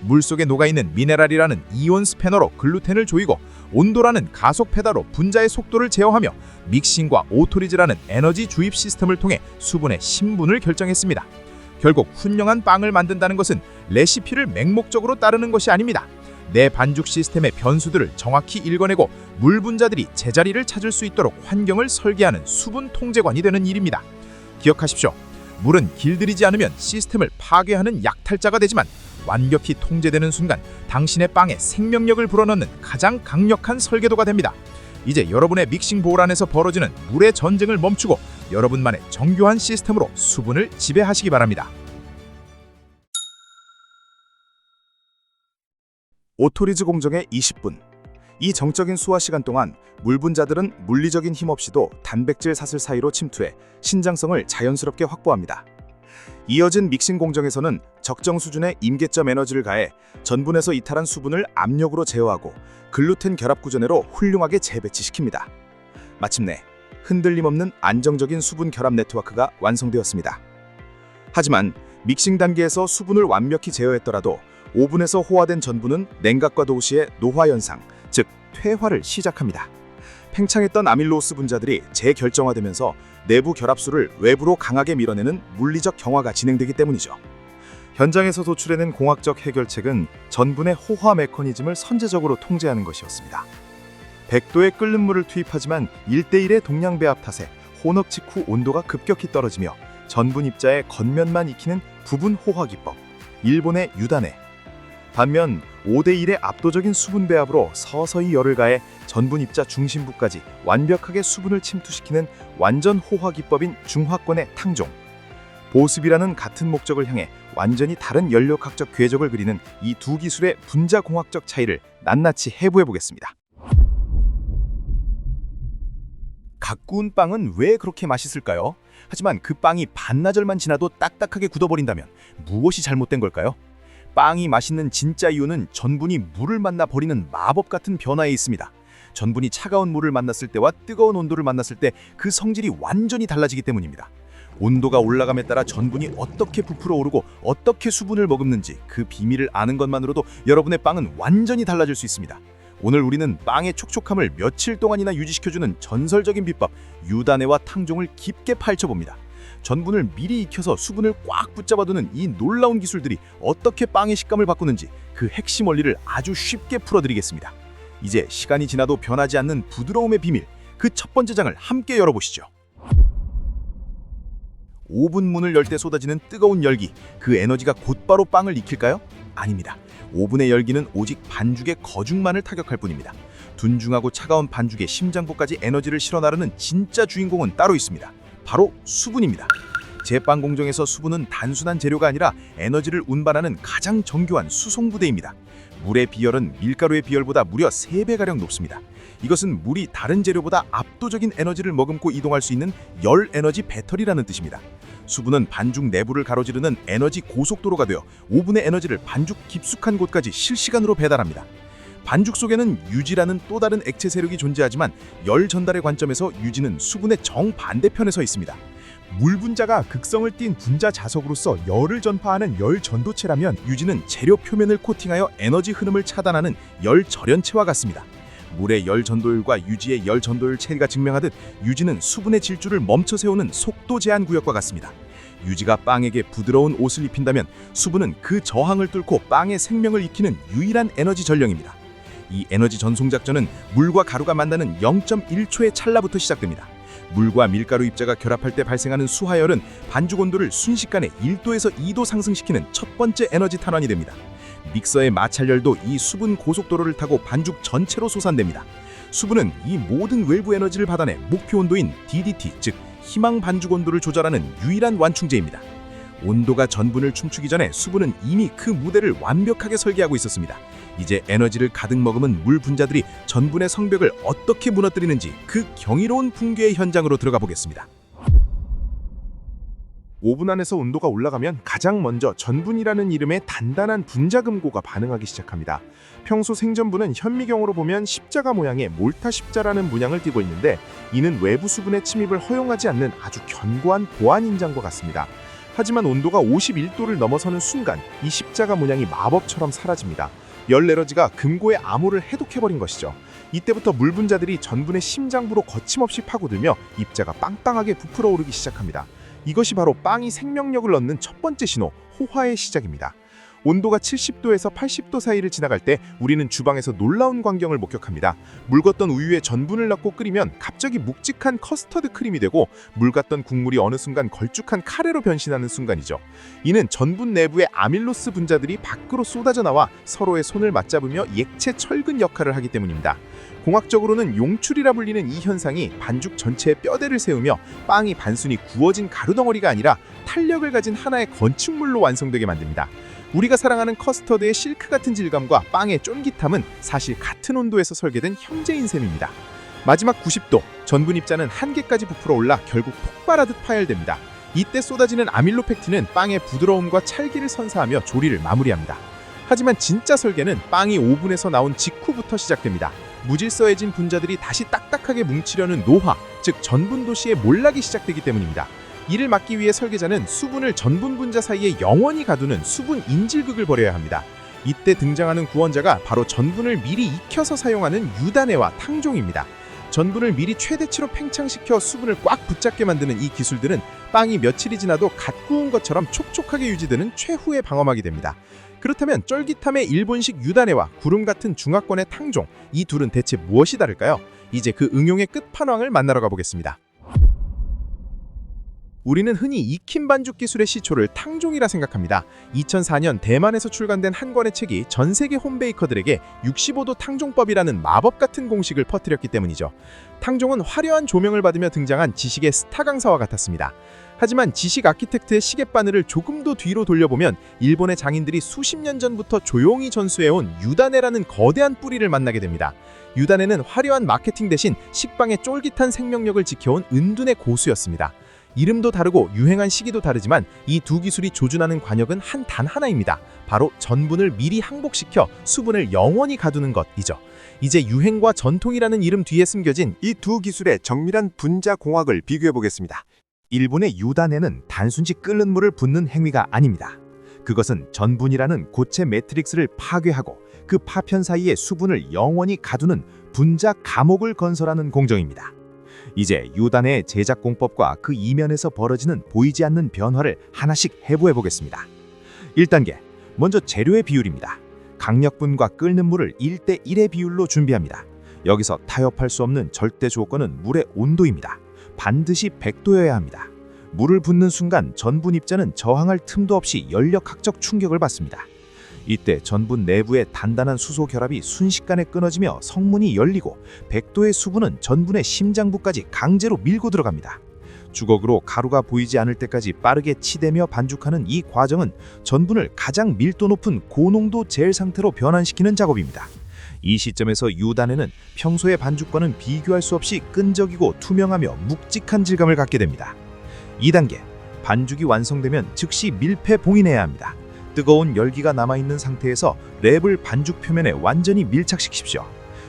물 속에 녹아있는 미네랄이라는 이온 스패너로 글루텐을 조이고 온도라는 가속 페달로 분자의 속도를 제어하며 믹싱과 오토리즈라는 에너지 주입 시스템을 통해 수분의 신분을 결정했습니다. 결국 훌륭한 빵을 만든다는 것은 레시피를 맹목적으로 따르는 것이 아닙니다. 내 반죽 시스템의 변수들을 정확히 읽어내고 물 분자들이 제자리를 찾을 수 있도록 환경을 설계하는 수분 통제관이 되는 일입니다. 기억하십시오. 물은 길들이지 않으면 시스템을 파괴하는 약탈자가 되지만 완벽히 통제되는 순간 당신의 빵에 생명력을 불어넣는 가장 강력한 설계도가 됩니다. 이제 여러분의 믹싱 보울 안에서 벌어지는 물의 전쟁을 멈추고 여러분만의 정교한 시스템으로 수분을 지배하시기 바랍니다. 오토리즈 공정의 20분. 이 정적인 수화 시간 동안 물 분자들은 물리적인 힘 없이도 단백질 사슬 사이로 침투해 신장성을 자연스럽게 확보합니다. 이어진 믹싱 공정에서는 적정 수준의 임계점 에너지를 가해 전분에서 이탈한 수분을 압력으로 제어하고 글루텐 결합 구조내로 훌륭하게 재배치시킵니다. 마침내 흔들림 없는 안정적인 수분 결합 네트워크가 완성되었습니다. 하지만 믹싱 단계에서 수분을 완벽히 제어했더라도 오븐에서 호화된 전분은 냉각과 동시에 노화 현상, 즉 퇴화를 시작합니다. 팽창했던 아밀로스 분자들이 재결정화되면서 내부 결합수를 외부로 강하게 밀어내는 물리적 경화가 진행되기 때문이죠. 현장에서 도출해낸 공학적 해결책은 전분의 호화 메커니즘을 선제적으로 통제하는 것이었습니다. 100도의 끓는 물을 투입하지만 1대1의 동량 배합 탓에 혼업 직후 온도가 급격히 떨어지며 전분 입자의 겉면만 익히는 부분 호화 기법, 일본의 유다네. 반면 5대1의 압도적인 수분 배합으로 서서히 열을 가해 전분 입자 중심부까지 완벽하게 수분을 침투시키는 완전 호화 기법인 중화권의 탕종. 보습이라는 같은 목적을 향해 완전히 다른 연료학적 궤적을 그리는 이 두 기술의 분자 공학적 차이를 낱낱이 해부해 보겠습니다. 갓 구운 빵은 왜 그렇게 맛있을까요? 하지만 그 빵이 반나절만 지나도 딱딱하게 굳어버린다면 무엇이 잘못된 걸까요? 빵이 맛있는 진짜 이유는 전분이 물을 만나 버리는 마법 같은 변화에 있습니다. 전분이 차가운 물을 만났을 때와 뜨거운 온도를 만났을 때 그 성질이 완전히 달라지기 때문입니다. 온도가 올라감에 따라 전분이 어떻게 부풀어 오르고 어떻게 수분을 머금는지 그 비밀을 아는 것만으로도 여러분의 빵은 완전히 달라질 수 있습니다. 오늘 우리는 빵의 촉촉함을 며칠 동안이나 유지시켜주는 전설적인 비법 유다네와 탕종을 깊게 파헤쳐봅니다. 전분을 미리 익혀서 수분을 꽉 붙잡아두는 이 놀라운 기술들이 어떻게 빵의 식감을 바꾸는지 그 핵심 원리를 아주 쉽게 풀어드리겠습니다. 이제 시간이 지나도 변하지 않는 부드러움의 비밀, 그 첫 번째 장을 함께 열어보시죠. 오븐 문을 열 때 쏟아지는 뜨거운 열기, 그 에너지가 곧바로 빵을 익힐까요? 아닙니다. 오븐의 열기는 오직 반죽의 거중만을 타격할 뿐입니다. 둔중하고 차가운 반죽에 심장부까지 에너지를 실어 나르는 진짜 주인공은 따로 있습니다. 바로 수분입니다. 제빵 공정에서 수분은 단순한 재료가 아니라 에너지를 운반하는 가장 정교한 수송부대입니다. 물의 비열은 밀가루의 비열보다 무려 3배가량 높습니다. 이것은 물이 다른 재료보다 압도적인 에너지를 머금고 이동할 수 있는 열 에너지 배터리라는 뜻입니다. 수분은 반죽 내부를 가로지르는 에너지 고속도로가 되어 오븐의 에너지를 반죽 깊숙한 곳까지 실시간으로 배달합니다. 반죽 속에는 유지라는 또 다른 액체 세력이 존재하지만 열 전달의 관점에서 유지는 수분의 정반대편에 서 있습니다. 물 분자가 극성을 띤 분자 자석으로서 열을 전파하는 열 전도체라면 유지는 재료 표면을 코팅하여 에너지 흐름을 차단하는 열 절연체와 같습니다. 물의 열 전도율과 유지의 열 전도율 체가 증명하듯 유지는 수분의 질주를 멈춰 세우는 속도 제한 구역과 같습니다. 유지가 빵에게 부드러운 옷을 입힌다면 수분은 그 저항을 뚫고 빵의 생명을 익히는 유일한 에너지 전령입니다. 이 에너지 전송 작전은 물과 가루가 만나는 0.1초의 찰나부터 시작됩니다. 물과 밀가루 입자가 결합할 때 발생하는 수하열은 반죽 온도를 순식간에 1도에서 2도 상승시키는 첫 번째 에너지 탄환이 됩니다. 믹서의 마찰열도 이 수분 고속도로를 타고 반죽 전체로 솟아냅니다. 수분은 이 모든 외부 에너지를 받아내 목표 온도인 DDT, 즉 희망 반죽 온도를 조절하는 유일한 완충제입니다. 온도가 전분을 춤추기 전에 수분은 이미 그 무대를 완벽하게 설계하고 있었습니다. 이제 에너지를 가득 머금은 물 분자들이 전분의 성벽을 어떻게 무너뜨리는지 그 경이로운 붕괴의 현장으로 들어가 보겠습니다. 오븐 안에서 온도가 올라가면 가장 먼저 전분이라는 이름의 단단한 분자금고가 반응하기 시작합니다. 평소 생전분은 현미경으로 보면 십자가 모양의 몰타 십자라는 문양을 띠고 있는데 이는 외부 수분의 침입을 허용하지 않는 아주 견고한 보안 인장과 같습니다. 하지만 온도가 51도를 넘어서는 순간 이 십자가 문양이 마법처럼 사라집니다. 열 에너지가 금고의 암호를 해독해버린 것이죠. 이때부터 물 분자들이 전분의 심장부로 거침없이 파고들며 입자가 빵빵하게 부풀어 오르기 시작합니다. 이것이 바로 빵이 생명력을 얻는 첫 번째 신호, 호화의 시작입니다. 온도가 70도에서 80도 사이를 지나갈 때 우리는 주방에서 놀라운 광경을 목격합니다. 물 걷던 우유에 전분을 넣고 끓이면 갑자기 묵직한 커스터드 크림이 되고 물 같던 국물이 어느 순간 걸쭉한 카레로 변신하는 순간이죠. 이는 전분 내부의 아밀로스 분자들이 밖으로 쏟아져 나와 서로의 손을 맞잡으며 액체 철근 역할을 하기 때문입니다. 공학적으로는 용출이라 불리는 이 현상이 반죽 전체에 뼈대를 세우며 빵이 단순히 구워진 가루덩어리가 아니라 탄력을 가진 하나의 건축물로 완성되게 만듭니다. 우리가 사랑하는 커스터드의 실크 같은 질감과 빵의 쫄깃함은 사실 같은 온도에서 설계된 형제인 셈입니다. 마지막 90도, 전분 입자는 한계까지 부풀어 올라 결국 폭발하듯 파열됩니다. 이때 쏟아지는 아밀로펙틴은 빵의 부드러움과 찰기를 선사하며 조리를 마무리합니다. 하지만 진짜 설계는 빵이 오븐에서 나온 직후부터 시작됩니다. 무질서해진 분자들이 다시 딱딱하게 뭉치려는 노화, 즉 전분 도시의 몰락이 시작되기 때문입니다. 이를 막기 위해 설계자는 수분을 전분 분자 사이에 영원히 가두는 수분 인질극을 벌여야 합니다. 이때 등장하는 구원자가 바로 전분을 미리 익혀서 사용하는 유단해와 탕종입니다. 전분을 미리 최대치로 팽창시켜 수분을 꽉 붙잡게 만드는 이 기술들은 빵이 며칠이 지나도 갓 구운 것처럼 촉촉하게 유지되는 최후의 방어막이 됩니다. 그렇다면 쫄깃함의 일본식 유단해와 구름 같은 중화권의 탕종, 이 둘은 대체 무엇이 다를까요? 이제 그 응용의 끝판왕을 만나러 가보겠습니다. 우리는 흔히 익힌 반죽 기술의 시초를 탕종이라 생각합니다. 2004년 대만에서 출간된 한 권의 책이 전 세계 홈베이커들에게 65도 탕종법이라는 마법 같은 공식을 퍼뜨렸기 때문이죠. 탕종은 화려한 조명을 받으며 등장한 지식의 스타 강사와 같았습니다. 하지만 지식 아키텍트의 시계바늘을 조금 더 뒤로 돌려보면 일본의 장인들이 수십 년 전부터 조용히 전수해온 유단해라는 거대한 뿌리를 만나게 됩니다. 유단해는 화려한 마케팅 대신 식빵의 쫄깃한 생명력을 지켜온 은둔의 고수였습니다. 이름도 다르고 유행한 시기도 다르지만 이 두 기술이 조준하는 관역은 단 하나입니다. 바로 전분을 미리 항복시켜 수분을 영원히 가두는 것이죠. 이제 유행과 전통이라는 이름 뒤에 숨겨진 이 두 기술의 정밀한 분자 공학을 비교해 보겠습니다. 일본의 유단해는 단순히 끓는 물을 붓는 행위가 아닙니다. 그것은 전분이라는 고체 매트릭스를 파괴하고 그 파편 사이에 수분을 영원히 가두는 분자 감옥을 건설하는 공정입니다. 이제 유단해의 제작 공법과 그 이면에서 벌어지는 보이지 않는 변화를 하나씩 해부해 보겠습니다. 1단계, 먼저 재료의 비율입니다. 강력분과 끓는 물을 1대1의 비율로 준비합니다. 여기서 타협할 수 없는 절대 조건은 물의 온도입니다. 반드시 100도여야 합니다. 물을 붓는 순간 전분 입자는 저항할 틈도 없이 연력학적 충격을 받습니다. 이때 전분 내부의 단단한 수소 결합이 순식간에 끊어지며 성문이 열리고 100도의 수분은 전분의 심장부까지 강제로 밀고 들어갑니다. 주걱으로 가루가 보이지 않을 때까지 빠르게 치대며 반죽하는 이 과정은 전분을 가장 밀도 높은 고농도 젤 상태로 변환시키는 작업입니다. 이 시점에서 유단에는 평소의 반죽과는 비교할 수 없이 끈적이고 투명하며 묵직한 질감을 갖게 됩니다. 2단계, 반죽이 완성되면 즉시 밀폐 봉인해야 합니다. 뜨거운 열기가 남아있는 상태에서 랩을 반죽 표면에 완전히 밀착시키십시오.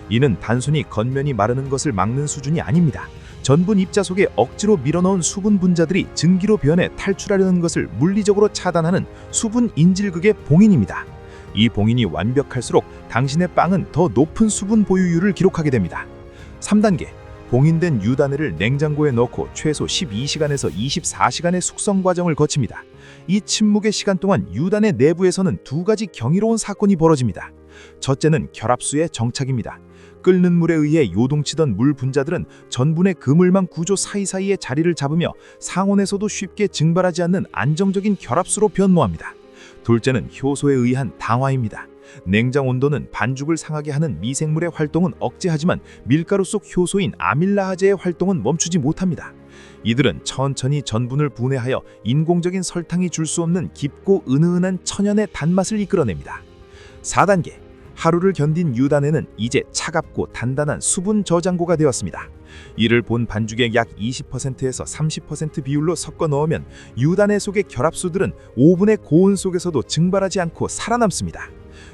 이는 단순히 겉면이 마르는 것을 막는 수준이 아닙니다. 전분 입자 속에 억지로 밀어넣은 수분 분자들이 증기로 변해 탈출하려는 것을 물리적으로 차단하는 수분 인질극의 봉인입니다. 이 봉인이 완벽할수록 당신의 빵은 더 높은 수분 보유율을 기록하게 됩니다. 3단계, 봉인된 유단해를 냉장고에 넣고 최소 12시간에서 24시간의 숙성 과정을 거칩니다. 이 침묵의 시간 동안 유단해 내부에서는 두 가지 경이로운 사건이 벌어집니다. 첫째는 결합수의 정착입니다. 끓는 물에 의해 요동치던 물 분자들은 전분의 그물망 구조 사이사이에 자리를 잡으며 상온에서도 쉽게 증발하지 않는 안정적인 결합수로 변모합니다. 둘째는 효소에 의한 당화입니다. 냉장 온도는 반죽을 상하게 하는 미생물의 활동은 억제하지만 밀가루 속 효소인 아밀라하제의 활동은 멈추지 못합니다. 이들은 천천히 전분을 분해하여 인공적인 설탕이 줄 수 없는 깊고 은은한 천연의 단맛을 이끌어냅니다. 4단계, 하루를 견딘 유단해는 이제 차갑고 단단한 수분 저장고가 되었습니다. 이를 본 반죽의 약 20%에서 30% 비율로 섞어 넣으면 유단해 속의 결합수들은 오븐의 고온 속에서도 증발하지 않고 살아남습니다.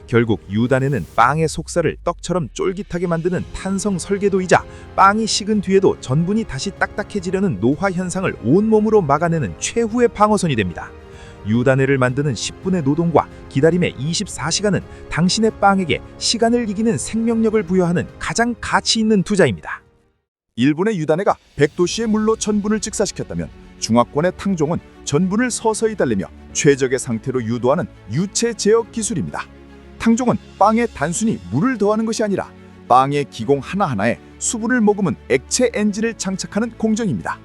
결국 유단해는 빵의 속살을 떡처럼 쫄깃하게 만드는 탄성 설계도이자 빵이 식은 뒤에도 전분이 다시 딱딱해지려는 노화 현상을 온몸으로 막아내는 최후의 방어선이 됩니다. 유단해를 만드는 10분의 노동과 기다림의 24시간은 당신의 빵에게 시간을 이기는 생명력을 부여하는 가장 가치 있는 투자입니다. 일본의 유단해가 100도씨의 물로 전분을 직사시켰다면 중화권의 탕종은 전분을 서서히 달래며 최적의 상태로 유도하는 유체 제어 기술입니다. 탕종은 빵에 단순히 물을 더하는 것이 아니라 빵의 기공 하나하나에 수분을 머금은 액체 엔진을 장착하는 공정입니다.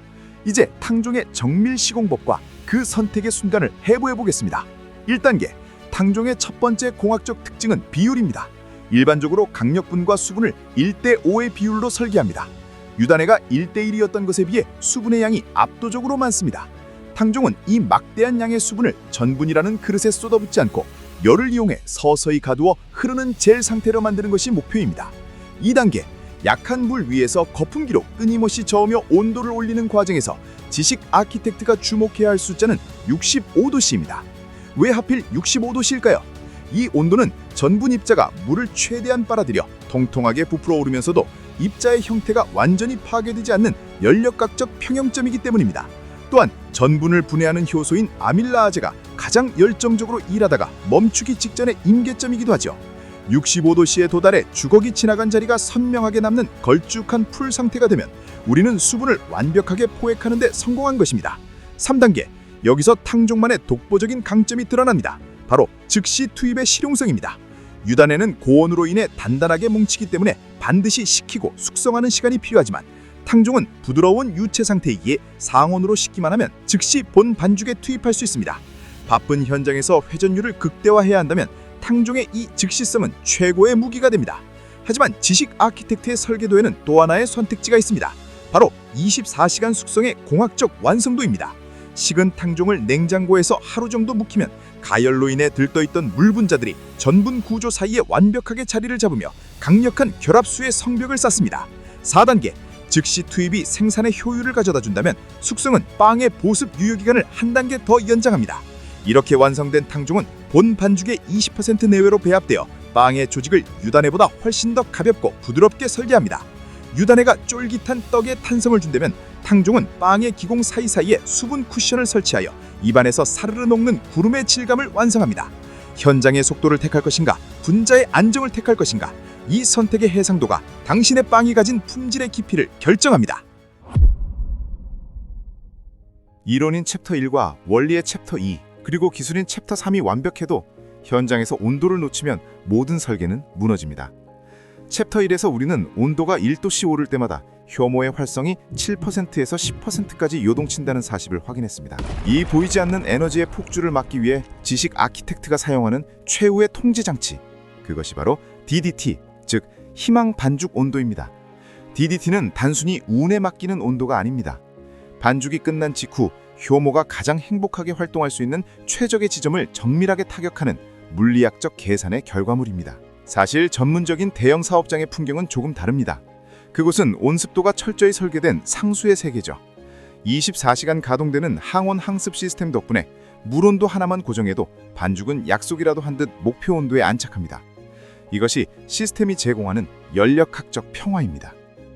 이제 탕종의 정밀 시공법과 그 선택의 순간을 해부해 보겠습니다. 1단계, 탕종의 첫 번째 공학적 특징은 비율입니다. 일반적으로 강력분과 수분을 1대5의 비율로 설계합니다. 유단해가 1대1이었던 것에 비해 수분의 양이 압도적으로 많습니다. 탕종은 이 막대한 양의 수분을 전분이라는 그릇에 쏟아붓지 않고 열을 이용해 서서히 가두어 흐르는 젤 상태로 만드는 것이 목표입니다. 2단계, 약한 물 위에서 거품기로 끊임없이 저으며 온도를 올리는 과정에서 지식 아키텍트가 주목해야 할 숫자는 65도씨입니다. 왜 하필 65도씨일까요? 이 온도는 전분 입자가 물을 최대한 빨아들여 통통하게 부풀어 오르면서도 입자의 형태가 완전히 파괴되지 않는 연력학적 평형점이기 때문입니다. 또한 전분을 분해하는 효소인 아밀라아제가 가장 열정적으로 일하다가 멈추기 직전의 임계점이기도 하죠. 65도씨에 도달해 주걱이 지나간 자리가 선명하게 남는 걸쭉한 풀 상태가 되면 우리는 수분을 완벽하게 포획하는 데 성공한 것입니다. 3단계, 여기서 탕종만의 독보적인 강점이 드러납니다. 바로 즉시 투입의 실용성입니다. 유단해는 고온으로 인해 단단하게 뭉치기 때문에 반드시 식히고 숙성하는 시간이 필요하지만 탕종은 부드러운 유체 상태이기에 상온으로 식기만 하면 즉시 본 반죽에 투입할 수 있습니다. 바쁜 현장에서 회전율을 극대화해야 한다면 탕종의 이 즉시성은 최고의 무기가 됩니다. 하지만 지식 아키텍트의 설계도에는 또 하나의 선택지가 있습니다. 바로 24시간 숙성의 공학적 완성도입니다. 식은 탕종을 냉장고에서 하루 정도 묵히면 가열로 인해 들떠있던 물 분자들이 전분 구조 사이에 완벽하게 자리를 잡으며 강력한 결합수의 성벽을 쌓습니다. 4단계, 즉시 투입이 생산의 효율을 가져다 준다면 숙성은 빵의 보습 유효기간을 한 단계 더 연장합니다. 이렇게 완성된 탕종은 본 반죽의 20% 내외로 배합되어 빵의 조직을 유단해보다 훨씬 더 가볍고 부드럽게 설계합니다. 유단해가 쫄깃한 떡에 탄성을 준다면 탕종은 빵의 기공 사이사이에 수분 쿠션을 설치하여 입안에서 사르르 녹는 구름의 질감을 완성합니다. 현장의 속도를 택할 것인가, 분자의 안정을 택할 것인가, 이 선택의 해상도가 당신의 빵이 가진 품질의 깊이를 결정합니다. 이론인 챕터 1과 원리의 챕터 2, 그리고 기술인 챕터 3이 완벽해도 현장에서 온도를 놓치면 모든 설계는 무너집니다. 챕터 1에서 우리는 온도가 1도씨 오를 때마다 효모의 활성이 7%에서 10%까지 요동친다는 사실을 확인했습니다. 이 보이지 않는 에너지의 폭주를 막기 위해 지식 아키텍트가 사용하는 최후의 통제 장치, 그것이 바로 DDT, 즉 희망 반죽 온도입니다. DDT는 단순히 운에 맡기는 온도가 아닙니다. 반죽이 끝난 직후 효모가 가장 행복하게 활동할 수 있는 최적의 지점을 정밀하게 타격하는 물리학적 계산의 결과물입니다. 사실 전문적인 대형 사업장의 풍경은 조금 다릅니다. 그곳은 온습도가 철저히 설계된 상수의 세계죠. 24시간 가동되는 항온 항습 시스템 덕분에 물온도 하나만 고정해도 반죽은 약속이라도 한 듯 목표 온도에 안착합니다. 이것이 시스템이 제공하는 연력학적 평화입니다.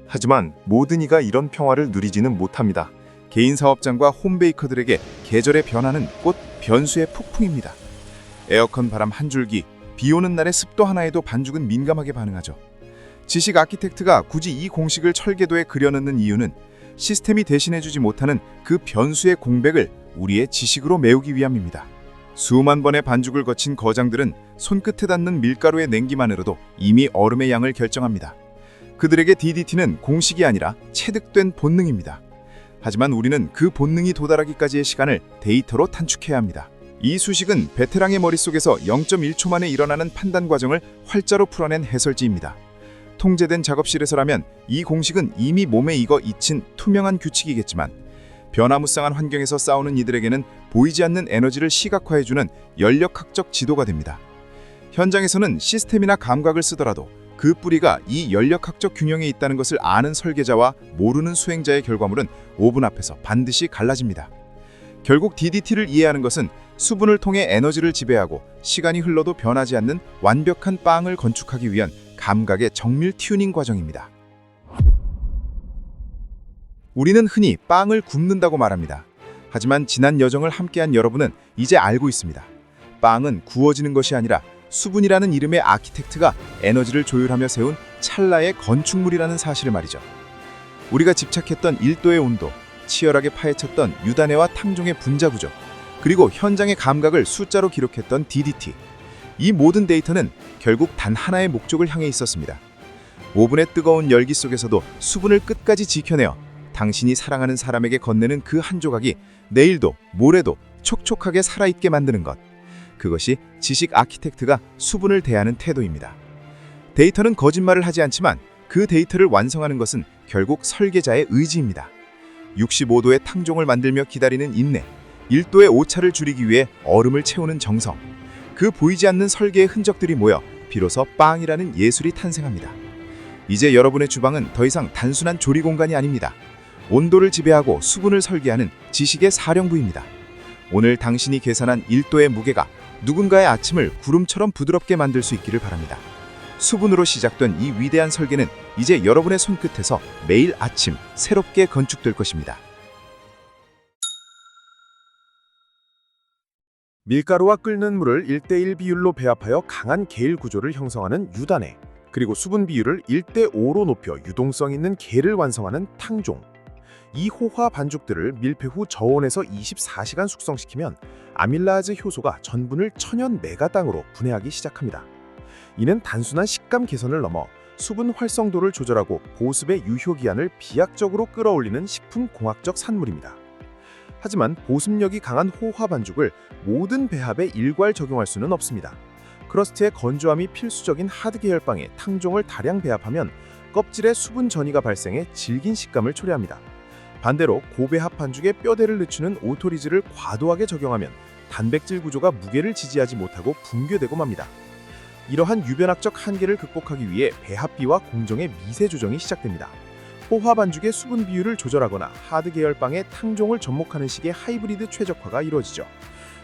하지만 모든 이가 이런 평화를 누리지는 못합니다. 개인 사업장과 홈베이커들에게 계절의 변화는 곧 변수의 폭풍입니다. 에어컨 바람 한 줄기, 비 오는 날의 습도 하나에도 반죽은 민감하게 반응하죠. 지식 아키텍트가 굳이 이 공식을 철계도에 그려넣는 이유는 시스템이 대신해주지 못하는 그 변수의 공백을 우리의 지식으로 메우기 위함입니다. 수만 번의 반죽을 거친 거장들은 손끝에 닿는 밀가루의 냉기만으로도 이미 얼음의 양을 결정합니다. 그들에게 DDT는 공식이 아니라 체득된 본능입니다. 하지만 우리는 그 본능이 도달하기까지의 시간을 데이터로 단축해야 합니다. 이 수식은 베테랑의 머릿속에서 0.1초 만에 일어나는 판단 과정을 활자로 풀어낸 해설지입니다. 통제된 작업실에서라면 이 공식은 이미 몸에 익어 잊힌 투명한 규칙이겠지만 변화무쌍한 환경에서 싸우는 이들에게는 보이지 않는 에너지를 시각화해주는 연력학적 지도가 됩니다. 현장에서는 시스템이나 감각을 쓰더라도 그 뿌리가 이 연력학적 균형에 있다는 것을 아는 설계자와 모르는 수행자의 결과물은 오븐 앞에서 반드시 갈라집니다. 결국 DDT를 이해하는 것은 수분을 통해 에너지를 지배하고 시간이 흘러도 변하지 않는 완벽한 빵을 건축하기 위한 감각의 정밀 튜닝 과정입니다. 우리는 흔히 빵을 굽는다고 말합니다. 하지만 지난 여정을 함께한 여러분은 이제 알고 있습니다. 빵은 구워지는 것이 아니라 수분이라는 이름의 아키텍트가 에너지를 조율하며 세운 찰나의 건축물이라는 사실을 말이죠. 우리가 집착했던 1도의 온도, 치열하게 파헤쳤던 유단해와 탕종의 분자 구조, 그리고 현장의 감각을 숫자로 기록했던 DDT. 이 모든 데이터는 결국 단 하나의 목적을 향해 있었습니다. 오븐의 뜨거운 열기 속에서도 수분을 끝까지 지켜내어 당신이 사랑하는 사람에게 건네는 그 한 조각이 내일도 모레도 촉촉하게 살아있게 만드는 것. 그것이 지식 아키텍트가 수분을 대하는 태도입니다. 데이터는 거짓말을 하지 않지만 그 데이터를 완성하는 것은 결국 설계자의 의지입니다. 65도의 탕종을 만들며 기다리는 인내, 1도의 오차를 줄이기 위해 얼음을 채우는 정성, 그 보이지 않는 설계의 흔적들이 모여 비로소 빵이라는 예술이 탄생합니다. 이제 여러분의 주방은 더 이상 단순한 조리 공간이 아닙니다. 온도를 지배하고 수분을 설계하는 지식의 사령부입니다. 오늘 당신이 계산한 1도의 무게가 누군가의 아침을 구름처럼 부드럽게 만들 수 있기를 바랍니다. 수분으로 시작된 이 위대한 설계는 이제 여러분의 손끝에서 매일 아침 새롭게 건축될 것입니다. 밀가루와 끓는 물을 1대1 비율로 배합하여 강한 계일 구조를 형성하는 유단해, 그리고 수분 비율을 1대5로 높여 유동성 있는 계를 완성하는 탕종. 이 호화 반죽들을 밀폐 후 저온에서 24시간 숙성시키면 아밀라즈 효소가 전분을 천연 메가당으로 분해하기 시작합니다. 이는 단순한 식감 개선을 넘어 수분 활성도를 조절하고 보습의 유효기한을 비약적으로 끌어올리는 식품공학적 산물입니다. 하지만 보습력이 강한 호화 반죽을 모든 배합에 일괄 적용할 수는 없습니다. 크러스트의 건조함이 필수적인 하드 계열빵에 탕종을 다량 배합하면 껍질에 수분 전이가 발생해 질긴 식감을 초래합니다. 반대로 고배합 반죽에 뼈대를 늦추는 오토리즈를 과도하게 적용하면 단백질 구조가 무게를 지지하지 못하고 붕괴되고 맙니다. 이러한 유변학적 한계를 극복하기 위해 배합비와 공정의 미세 조정이 시작됩니다. 호화 반죽의 수분 비율을 조절하거나 하드 계열빵의 탕종을 접목하는 식의 하이브리드 최적화가 이루어지죠.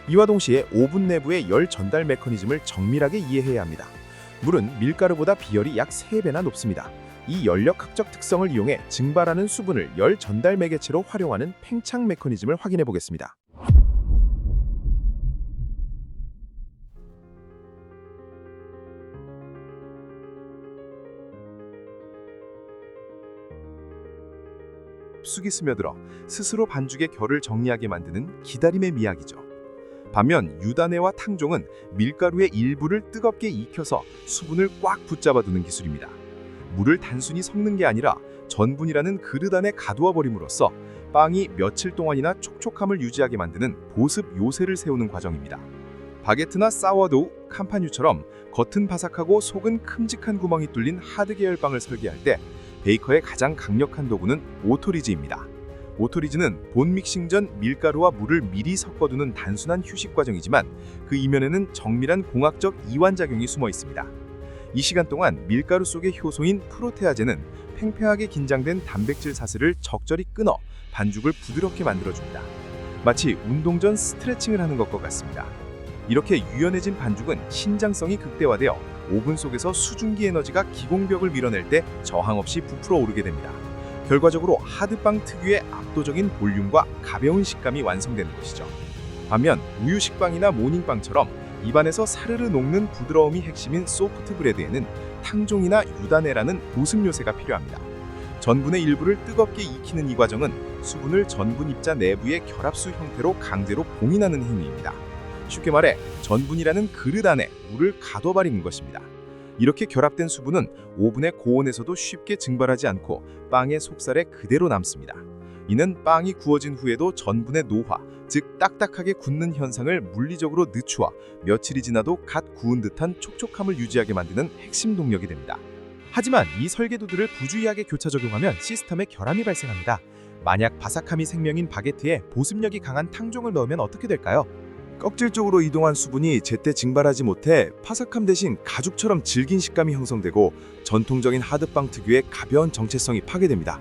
이와 동시에 오븐 내부의 열 전달 메커니즘을 정밀하게 이해해야 합니다. 물은 밀가루보다 비열이 약 3배나 높습니다. 이 연력학적 특성을 이용해 증발하는 수분을 열 전달 매개체로 활용하는 팽창 메커니즘을 확인해 보겠습니다. 쑥이 스며들어 스스로 반죽의 결을 정리하게 만드는 기다림의 미학이죠. 반면 유단해와 탕종은 밀가루의 일부를 뜨겁게 익혀서 수분을 꽉 붙잡아두는 기술입니다. 물을 단순히 섞는 게 아니라 전분이라는 그릇 안에 가두어 버림으로써 빵이 며칠 동안이나 촉촉함을 유지하게 만드는 보습 요새를 세우는 과정입니다. 바게트나 사워도우, 캄파뉴처럼 겉은 바삭하고 속은 큼직한 구멍이 뚫린 하드 계열 빵을 설계할 때 베이커의 가장 강력한 도구는 오토리즈입니다. 오토리즈는 본 믹싱 전 밀가루와 물을 미리 섞어두는 단순한 휴식 과정이지만 그 이면에는 정밀한 공학적 이완작용이 숨어 있습니다. 이 시간 동안 밀가루 속의 효소인 프로테아제는 팽팽하게 긴장된 단백질 사슬을 적절히 끊어 반죽을 부드럽게 만들어줍니다. 마치 운동 전 스트레칭을 하는 것과 같습니다. 이렇게 유연해진 반죽은 신장성이 극대화되어 오븐 속에서 수증기 에너지가 기공벽을 밀어낼 때 저항 없이 부풀어 오르게 됩니다. 결과적으로 하드빵 특유의 압도적인 볼륨과 가벼운 식감이 완성되는 것이죠. 반면 우유 식빵이나 모닝빵처럼 입안에서 사르르 녹는 부드러움이 핵심인 소프트 브레드에는 탕종이나 유다네라는 보습 요새가 필요합니다. 전분의 일부를 뜨겁게 익히는 이 과정은 수분을 전분 입자 내부의 결합수 형태로 강제로 봉인하는 행위입니다. 쉽게 말해 전분이라는 그릇 안에 물을 가둬버리는 것입니다. 이렇게 결합된 수분은 오븐의 고온에서도 쉽게 증발하지 않고 빵의 속살에 그대로 남습니다. 이는 빵이 구워진 후에도 전분의 노화, 즉 딱딱하게 굳는 현상을 물리적으로 늦추어 며칠이 지나도 갓 구운 듯한 촉촉함을 유지하게 만드는 핵심 동력이 됩니다. 하지만 이 설계도들을 부주의하게 교차 적용하면 시스템에 결함이 발생합니다. 만약 바삭함이 생명인 바게트에 보습력이 강한 탕종을 넣으면 어떻게 될까요? 껍질 쪽으로 이동한 수분이 제때 증발하지 못해 바삭함 대신 가죽처럼 질긴 식감이 형성되고 전통적인 하드빵 특유의 가벼운 정체성이 파괴됩니다.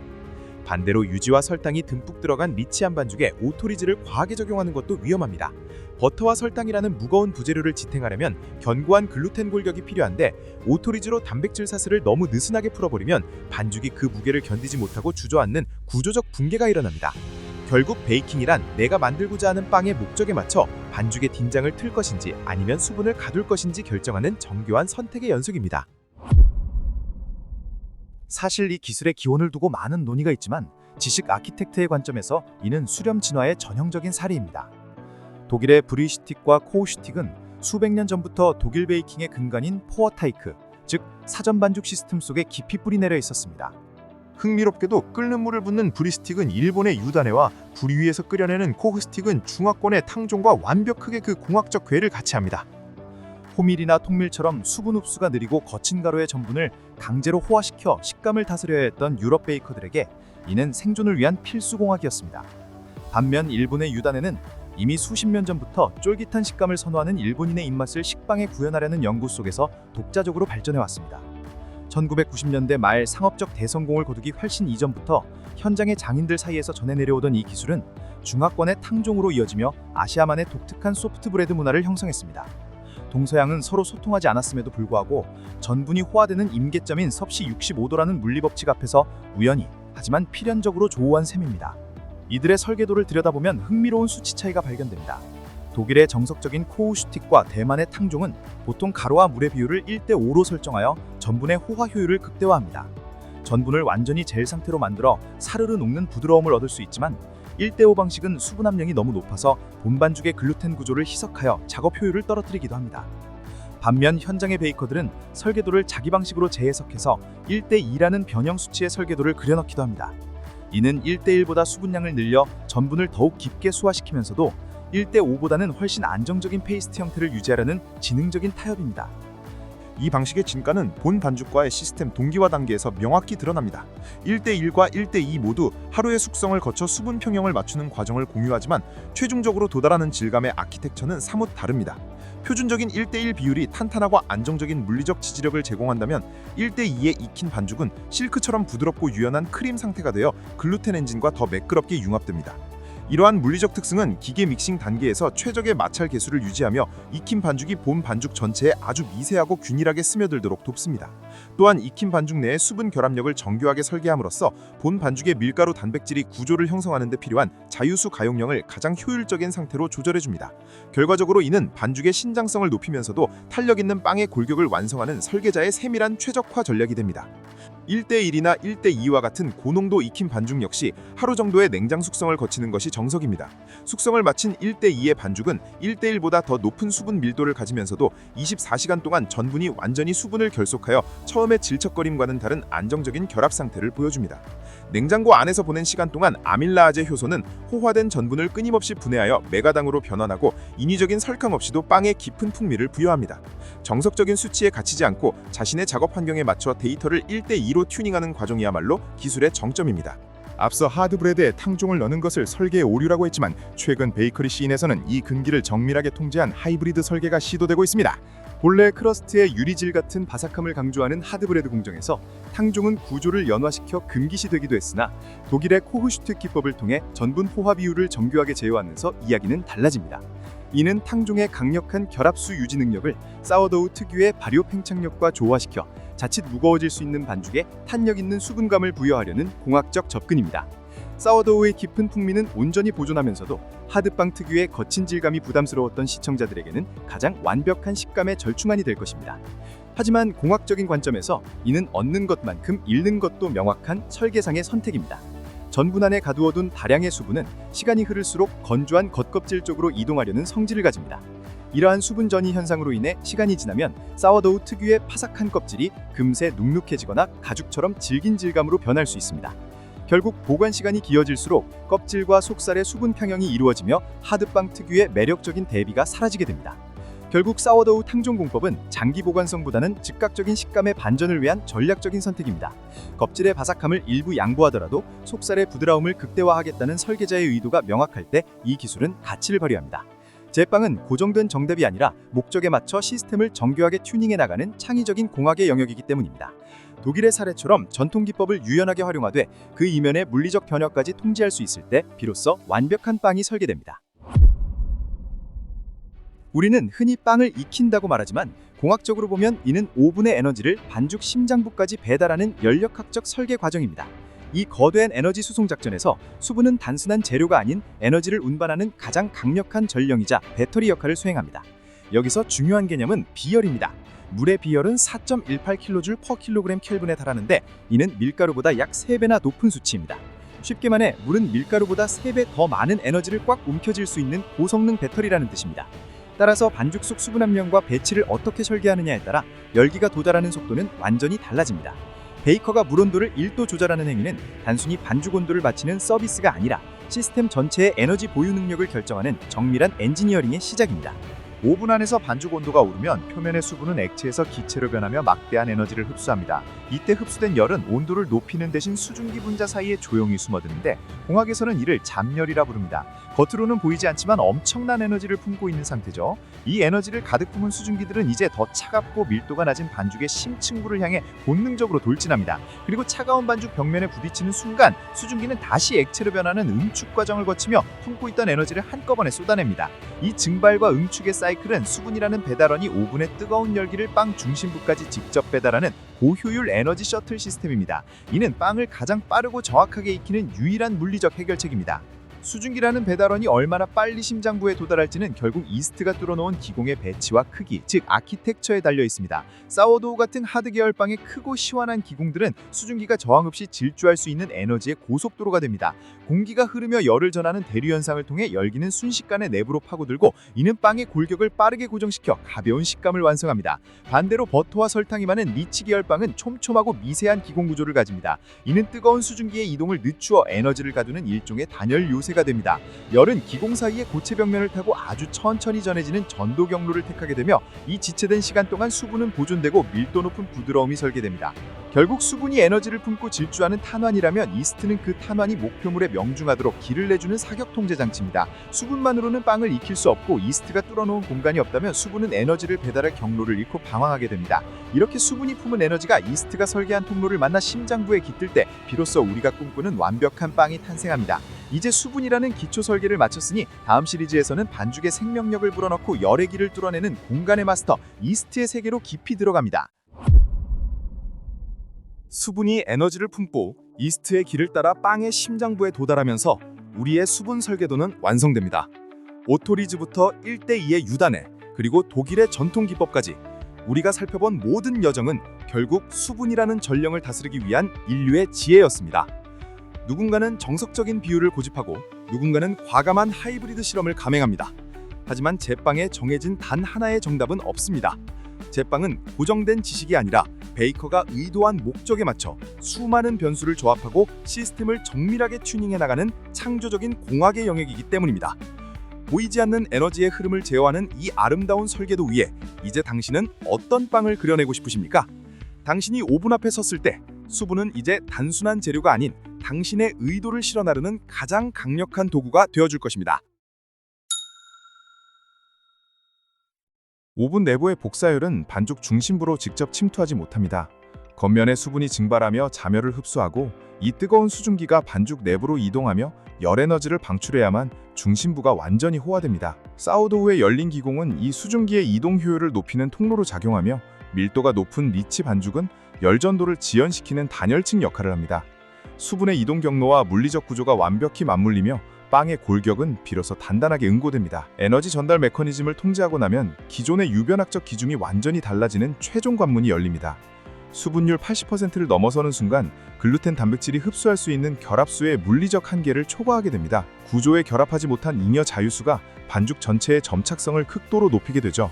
반대로 유지와 설탕이 듬뿍 들어간 리치한 반죽에 오토리즈를 과하게 적용하는 것도 위험합니다. 버터와 설탕이라는 무거운 부재료를 지탱하려면 견고한 글루텐 골격이 필요한데 오토리즈로 단백질 사슬을 너무 느슨하게 풀어버리면 반죽이 그 무게를 견디지 못하고 주저앉는 구조적 붕괴가 일어납니다. 결국 베이킹이란 내가 만들고자 하는 빵의 목적에 맞춰 반죽의 딘장을 틀 것인지 아니면 수분을 가둘 것인지 결정하는 정교한 선택의 연속입니다. 사실 이 기술의 기원을 두고 많은 논의가 있지만 지식 아키텍트의 관점에서 이는 수렴 진화의 전형적인 사례입니다. 독일의 브리슈틱과 코우슈틱은 수백 년 전부터 독일 베이킹의 근간인 포어타이크, 즉 사전 반죽 시스템 속에 깊이 뿌리내려 있었습니다. 흥미롭게도 끓는 물을 붓는 브리스틱은 일본의 유다네와 불 위에서 끓여내는 코흐스틱은 중화권의 탕종과 완벽하게 그 공학적 궤를 같이 합니다. 호밀이나 통밀처럼 수분 흡수가 느리고 거친 가루의 전분을 강제로 호화시켜 식감을 다스려야 했던 유럽 베이커들에게 이는 생존을 위한 필수 공학이었습니다. 반면 일본의 유다네는 이미 수십 년 전부터 쫄깃한 식감을 선호하는 일본인의 입맛을 식빵에 구현하려는 연구 속에서 독자적으로 발전해왔습니다. 1990년대 말 상업적 대성공을 거두기 훨씬 이전부터 현장의 장인들 사이에서 전해 내려오던 이 기술은 중화권의 탕종으로 이어지며 아시아만의 독특한 소프트 브레드 문화를 형성했습니다. 동서양은 서로 소통하지 않았음에도 불구하고 전분이 호화되는 임계점인 섭씨 65도라는 물리법칙 앞에서 우연히 하지만 필연적으로 조우한 셈입니다. 이들의 설계도를 들여다보면 흥미로운 수치 차이가 발견됩니다. 독일의 정석적인 코우슈틱과 대만의 탕종은 보통 가루와 물의 비율을 1:5로 설정하여 전분의 호화 효율을 극대화합니다. 전분을 완전히 젤 상태로 만들어 사르르 녹는 부드러움을 얻을 수 있지만 1:5 방식은 수분 함량이 너무 높아서 본반죽의 글루텐 구조를 희석하여 작업 효율을 떨어뜨리기도 합니다. 반면 현장의 베이커들은 설계도를 자기 방식으로 재해석해서 1:2라는 변형 수치의 설계도를 그려넣기도 합니다. 이는 1:1보다 수분량을 늘려 전분을 더욱 깊게 수화시키면서도 1:5보다는 훨씬 안정적인 페이스트 형태를 유지하려는 지능적인 타협입니다. 이 방식의 진가는 본 반죽과의 시스템 동기화 단계에서 명확히 드러납니다. 1:1과 1:2 모두 하루의 숙성을 거쳐 수분 평형을 맞추는 과정을 공유하지만 최종적으로 도달하는 질감의 아키텍처는 사뭇 다릅니다. 표준적인 1:1 비율이 탄탄하고 안정적인 물리적 지지력을 제공한다면 1:2의 익힌 반죽은 실크처럼 부드럽고 유연한 크림 상태가 되어 글루텐 엔진과 더 매끄럽게 융합됩니다. 이러한 물리적 특성은 기계 믹싱 단계에서 최적의 마찰 계수를 유지하며 익힌 반죽이 본 반죽 전체에 아주 미세하고 균일하게 스며들도록 돕습니다. 또한 익힌 반죽 내의 수분 결합력을 정교하게 설계함으로써 본 반죽의 밀가루 단백질이 구조를 형성하는 데 필요한 자유수 가용량을 가장 효율적인 상태로 조절해줍니다. 결과적으로 이는 반죽의 신장성을 높이면서도 탄력 있는 빵의 골격을 완성하는 설계자의 세밀한 최적화 전략이 됩니다. 1:1이나 1:2와 같은 고농도 익힌 반죽 역시 하루 정도의 냉장 숙성을 거치는 것이 정석입니다. 숙성을 마친 1:2의 반죽은 1:1보다 더 높은 수분 밀도를 가지면서도 24시간 동안 전분이 완전히 수분을 결속하여 처음의 질척거림과는 다른 안정적인 결합 상태를 보여줍니다. 냉장고 안에서 보낸 시간 동안 아밀라아제 효소는 호화된 전분을 끊임없이 분해하여 메가당으로 변환하고 인위적인 설탕 없이도 빵에 깊은 풍미를 부여합니다. 정석적인 수치에 갇히지 않고 자신의 작업 환경에 맞춰 데이터를 1:2로 튜닝하는 과정이야말로 기술의 정점입니다. 앞서 하드브레드에 탕종을 넣는 것을 설계의 오류라고 했지만 최근 베이커리 씬에서는 이 근기를 정밀하게 통제한 하이브리드 설계가 시도되고 있습니다. 본래 크러스트의 유리질 같은 바삭함을 강조하는 하드브레드 공정에서 탕종은 구조를 연화시켜 금기시 되기도 했으나 독일의 코흐슈트 기법을 통해 전분 호화 비율을 정교하게 제어하면서 이야기는 달라집니다. 이는 탕종의 강력한 결합수 유지 능력을 사워도우 특유의 발효 팽창력과 조화시켜 자칫 무거워질 수 있는 반죽에 탄력 있는 수분감을 부여하려는 공학적 접근입니다. 사워도우의 깊은 풍미는 온전히 보존하면서도 하드빵 특유의 거친 질감이 부담스러웠던 시청자들에게는 가장 완벽한 식감의 절충안이 될 것입니다. 하지만 공학적인 관점에서 이는 얻는 것만큼 잃는 것도 명확한 설계상의 선택입니다. 전분 안에 가두어둔 다량의 수분은 시간이 흐를수록 건조한 겉껍질 쪽으로 이동하려는 성질을 가집니다. 이러한 수분 전이 현상으로 인해 시간이 지나면 사워도우 특유의 파삭한 껍질이 금세 눅눅해지거나 가죽처럼 질긴 질감으로 변할 수 있습니다. 결국 보관 시간이 길어질수록 껍질과 속살의 수분 평형이 이루어지며 하드빵 특유의 매력적인 대비가 사라지게 됩니다. 결국 사워도우 탕종 공법은 장기 보관성보다는 즉각적인 식감의 반전을 위한 전략적인 선택입니다. 껍질의 바삭함을 일부 양보하더라도 속살의 부드러움을 극대화하겠다는 설계자의 의도가 명확할 때 이 기술은 가치를 발휘합니다. 제빵은 고정된 정답이 아니라 목적에 맞춰 시스템을 정교하게 튜닝해 나가는 창의적인 공학의 영역이기 때문입니다. 독일의 사례처럼 전통 기법을 유연하게 활용하되 그 이면의 물리적 변화까지 통제할 수 있을 때 비로소 완벽한 빵이 설계됩니다. 우리는 흔히 빵을 익힌다고 말하지만 공학적으로 보면 이는 오븐의 에너지를 반죽 심장부까지 배달하는 연력학적 설계 과정입니다. 이 거대한 에너지 수송 작전에서 수분은 단순한 재료가 아닌 에너지를 운반하는 가장 강력한 전령이자 배터리 역할을 수행합니다. 여기서 중요한 개념은 비열입니다. 물의 비열은 4.18kJ/kg 켈빈에 달하는데 이는 밀가루보다 약 3배나 높은 수치입니다. 쉽게 말해 물은 밀가루보다 3배 더 많은 에너지를 꽉 움켜쥘 수 있는 고성능 배터리라는 뜻입니다. 따라서 반죽 속 수분 함량과 배치를 어떻게 설계하느냐에 따라 열기가 도달하는 속도는 완전히 달라집니다. 베이커가 물 온도를 1도 조절하는 행위는 단순히 반죽 온도를 맞추는 서비스가 아니라 시스템 전체의 에너지 보유 능력을 결정하는 정밀한 엔지니어링의 시작입니다. 오븐 안에서 반죽 온도가 오르면 표면의 수분은 액체에서 기체로 변하며 막대한 에너지를 흡수합니다. 이때 흡수된 열은 온도를 높이는 대신 수증기 분자 사이에 조용히 숨어드는데 공학에서는 이를 잠열이라 부릅니다. 겉으로는 보이지 않지만 엄청난 에너지를 품고 있는 상태죠. 이 에너지를 가득 품은 수증기들은 이제 더 차갑고 밀도가 낮은 반죽의 심층부를 향해 본능적으로 돌진합니다. 그리고 차가운 반죽 벽면에 부딪히는 순간 수증기는 다시 액체로 변하는 응축 과정을 거치며 품고 있던 에너지를 한꺼번에 쏟아냅니다. 이 증발과 응축의 사이클은 수분이라는 배달원이 오븐의 뜨거운 열기를 빵 중심부까지 직접 배달하는 고효율 에너지 셔틀 시스템입니다. 이는 빵을 가장 빠르고 정확하게 익히는 유일한 물리적 해결책입니다. 수증기라는 배달원이 얼마나 빨리 심장부에 도달할지는 결국 이스트가 뚫어놓은 기공의 배치와 크기, 즉 아키텍처에 달려 있습니다. 사워도우 같은 하드 계열 빵의 크고 시원한 기공들은 수증기가 저항 없이 질주할 수 있는 에너지의 고속도로가 됩니다. 공기가 흐르며 열을 전하는 대류 현상을 통해 열기는 순식간에 내부로 파고들고 이는 빵의 골격을 빠르게 고정시켜 가벼운 식감을 완성합니다. 반대로 버터와 설탕이 많은 리치 계열 빵은 촘촘하고 미세한 기공 구조를 가집니다. 이는 뜨거운 수증기의 이동을 늦추어 에너지를 가두는 일종의 단열 요새 가 됩니다. 열은 기공 사이의 고체 벽면을 타고 아주 천천히 전해지는 전도 경로를 택하게 되며 이 지체된 시간 동안 수분은 보존되고 밀도 높은 부드러움이 설계됩니다. 결국 수분이 에너지를 품고 질주하는 탄환이라면 이스트는 그 탄환이 목표물에 명중하도록 길을 내주는 사격 통제 장치입니다. 수분만으로는 빵을 익힐 수 없고 이스트가 뚫어놓은 공간이 없다면 수분은 에너지를 배달할 경로를 잃고 방황하게 됩니다. 이렇게 수분이 품은 에너지가 이스트가 설계한 통로를 만나 심장부에 깃들 때 비로소 우리가 꿈꾸는 완벽한 빵이 탄생합니다. 이제 수분이라는 기초 설계를 마쳤으니 다음 시리즈에서는 반죽의 생명력을 불어넣고 열의 길을 뚫어내는 공간의 마스터 이스트의 세계로 깊이 들어갑니다. 수분이 에너지를 품고 이스트의 길을 따라 빵의 심장부에 도달하면서 우리의 수분 설계도는 완성됩니다. 오토리즈부터 1대2의 유단에 그리고 독일의 전통 기법까지 우리가 살펴본 모든 여정은 결국 수분이라는 전령을 다스리기 위한 인류의 지혜였습니다. 누군가는 정석적인 비율을 고집하고 누군가는 과감한 하이브리드 실험을 감행합니다. 하지만 제빵에 정해진 단 하나의 정답은 없습니다. 제빵은 고정된 지식이 아니라 베이커가 의도한 목적에 맞춰 수많은 변수를 조합하고 시스템을 정밀하게 튜닝해 나가는 창조적인 공학의 영역이기 때문입니다. 보이지 않는 에너지의 흐름을 제어하는 이 아름다운 설계도 위에 이제 당신은 어떤 빵을 그려내고 싶으십니까? 당신이 오븐 앞에 섰을 때 수분은 이제 단순한 재료가 아닌 당신의 의도를 실어 나르는 가장 강력한 도구가 되어줄 것입니다. 오븐 내부의 복사열은 반죽 중심부로 직접 침투하지 못합니다. 겉면에 수분이 증발하며 자멸을 흡수하고 이 뜨거운 수증기가 반죽 내부로 이동하며 열 에너지를 방출해야만 중심부가 완전히 호화됩니다. 사워도우의 열린 기공은 이 수증기의 이동 효율을 높이는 통로로 작용하며 밀도가 높은 리치 반죽은 열 전도를 지연시키는 단열층 역할을 합니다. 수분의 이동 경로와 물리적 구조가 완벽히 맞물리며 빵의 골격은 비로소 단단하게 응고됩니다. 에너지 전달 메커니즘을 통제하고 나면 기존의 유변학적 기준이 완전히 달라지는 최종 관문이 열립니다. 수분율 80%를 넘어서는 순간 글루텐 단백질이 흡수할 수 있는 결합수의 물리적 한계를 초과하게 됩니다. 구조에 결합하지 못한 잉여 자유수가 반죽 전체의 점착성을 극도로 높이게 되죠.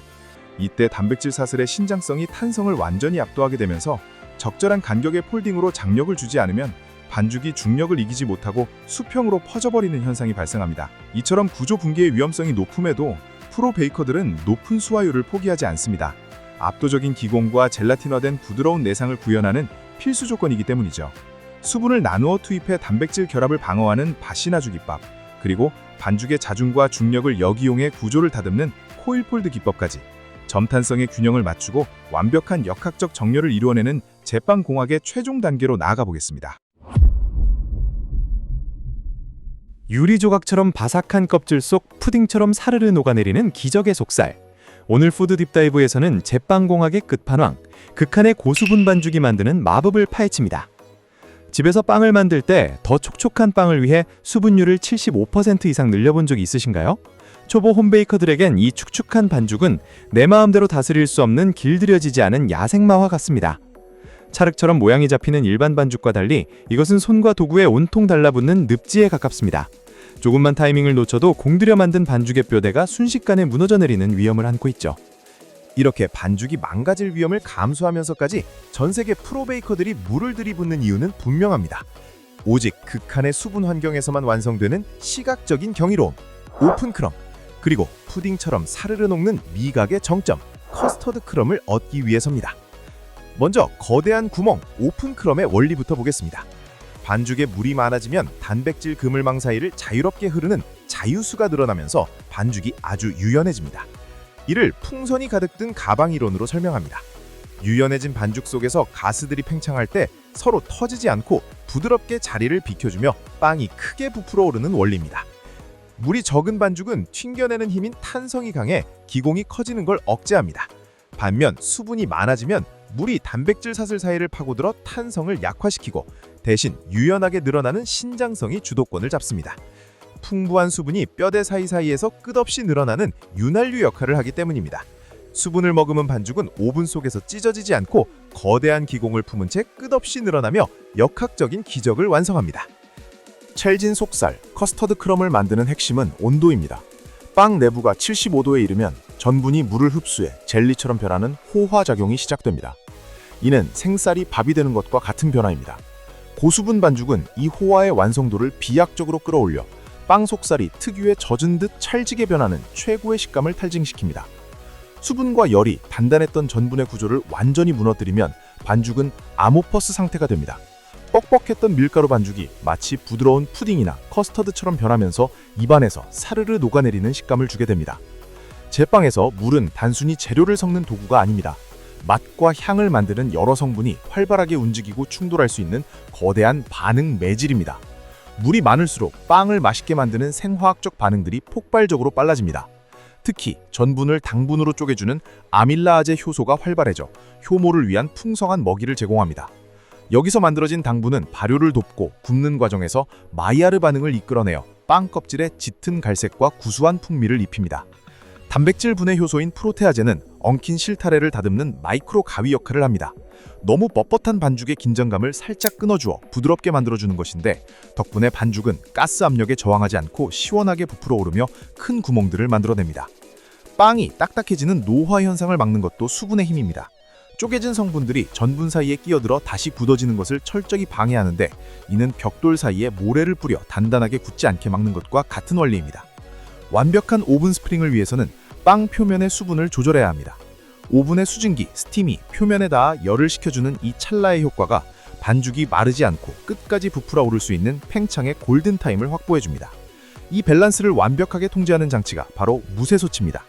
이때 단백질 사슬의 신장성이 탄성을 완전히 압도하게 되면서 적절한 간격의 폴딩으로 장력을 주지 않으면 반죽이 중력을 이기지 못하고 수평으로 퍼져버리는 현상이 발생합니다. 이처럼 구조 붕괴의 위험성이 높음에도 프로 베이커들은 높은 수화율을 포기하지 않습니다. 압도적인 기공과 젤라틴화된 부드러운 내상을 구현하는 필수 조건이기 때문이죠. 수분을 나누어 투입해 단백질 결합을 방어하는 바시나주 기법, 그리고 반죽의 자중과 중력을 역이용해 구조를 다듬는 코일폴드 기법까지 점탄성의 균형을 맞추고 완벽한 역학적 정렬을 이루어내는 제빵 공학의 최종 단계로 나아가 보겠습니다. 유리 조각처럼 바삭한 껍질 속 푸딩처럼 사르르 녹아내리는 기적의 속살. 오늘 푸드 딥다이브에서는 제빵공학의 끝판왕, 극한의 고수분 반죽이 만드는 마법을 파헤칩니다. 집에서 빵을 만들 때 더 촉촉한 빵을 위해 수분율을 75% 이상 늘려본 적이 있으신가요? 초보 홈베이커들에겐 이 축축한 반죽은 내 마음대로 다스릴 수 없는 길들여지지 않은 야생마화 같습니다. 찰흙처럼 모양이 잡히는 일반 반죽과 달리 이것은 손과 도구에 온통 달라붙는 늪지에 가깝습니다. 조금만 타이밍을 놓쳐도 공들여 만든 반죽의 뼈대가 순식간에 무너져 내리는 위험을 안고 있죠. 이렇게 반죽이 망가질 위험을 감수하면서까지 전 세계 프로 베이커들이 물을 들이붓는 이유는 분명합니다. 오직 극한의 수분 환경에서만 완성되는 시각적인 경이로움, 오픈 크럼, 그리고 푸딩처럼 사르르 녹는 미각의 정점, 커스터드 크럼을 얻기 위해서입니다. 먼저 거대한 구멍, 오픈 크럼의 원리부터 보겠습니다. 반죽에 물이 많아지면 단백질 그물망 사이를 자유롭게 흐르는 자유수가 늘어나면서 반죽이 아주 유연해집니다. 이를 풍선이 가득 든 가방 이론으로 설명합니다. 유연해진 반죽 속에서 가스들이 팽창할 때 서로 터지지 않고 부드럽게 자리를 비켜주며 빵이 크게 부풀어 오르는 원리입니다. 물이 적은 반죽은 튕겨내는 힘인 탄성이 강해 기공이 커지는 걸 억제합니다. 반면 수분이 많아지면 물이 단백질 사슬 사이를 파고들어 탄성을 약화시키고 대신 유연하게 늘어나는 신장성이 주도권을 잡습니다. 풍부한 수분이 뼈대 사이사이에서 끝없이 늘어나는 윤활유 역할을 하기 때문입니다. 수분을 머금은 반죽은 오븐 속에서 찢어지지 않고 거대한 기공을 품은 채 끝없이 늘어나며 역학적인 기적을 완성합니다. 찰진 속살, 커스터드 크럼을 만드는 핵심은 온도입니다. 빵 내부가 75도에 이르면 전분이 물을 흡수해 젤리처럼 변하는 호화작용이 시작됩니다. 이는 생쌀이 밥이 되는 것과 같은 변화입니다. 고수분 반죽은 이 호화의 완성도를 비약적으로 끌어올려 빵 속살이 특유의 젖은 듯 찰지게 변하는 최고의 식감을 탈증시킵니다. 수분과 열이 단단했던 전분의 구조를 완전히 무너뜨리면 반죽은 아모퍼스 상태가 됩니다. 뻑뻑했던 밀가루 반죽이 마치 부드러운 푸딩이나 커스터드처럼 변하면서 입안에서 사르르 녹아내리는 식감을 주게 됩니다. 제빵에서 물은 단순히 재료를 섞는 도구가 아닙니다. 맛과 향을 만드는 여러 성분이 활발하게 움직이고 충돌할 수 있는 거대한 반응 매질입니다. 물이 많을수록 빵을 맛있게 만드는 생화학적 반응들이 폭발적으로 빨라집니다. 특히 전분을 당분으로 쪼개주는 아밀라아제 효소가 활발해져 효모를 위한 풍성한 먹이를 제공합니다. 여기서 만들어진 당분은 발효를 돕고 굽는 과정에서 마이야르 반응을 이끌어내어 빵 껍질에 짙은 갈색과 구수한 풍미를 입힙니다. 단백질 분해 효소인 프로테아제는 엉킨 실타래를 다듬는 마이크로 가위 역할을 합니다. 너무 뻣뻣한 반죽의 긴장감을 살짝 끊어주어 부드럽게 만들어주는 것인데 덕분에 반죽은 가스 압력에 저항하지 않고 시원하게 부풀어 오르며 큰 구멍들을 만들어냅니다. 빵이 딱딱해지는 노화 현상을 막는 것도 수분의 힘입니다. 쪼개진 성분들이 전분 사이에 끼어들어 다시 굳어지는 것을 철저히 방해하는데 이는 벽돌 사이에 모래를 뿌려 단단하게 굳지 않게 막는 것과 같은 원리입니다. 완벽한 오븐 스프링을 위해서는 빵 표면의 수분을 조절해야 합니다. 오븐의 수증기, 스팀이 표면에 닿아 열을 식혀주는 이 찰나의 효과가 반죽이 마르지 않고 끝까지 부풀어 오를 수 있는 팽창의 골든타임을 확보해줍니다. 이 밸런스를 완벽하게 통제하는 장치가 바로 무쇠솥입니다.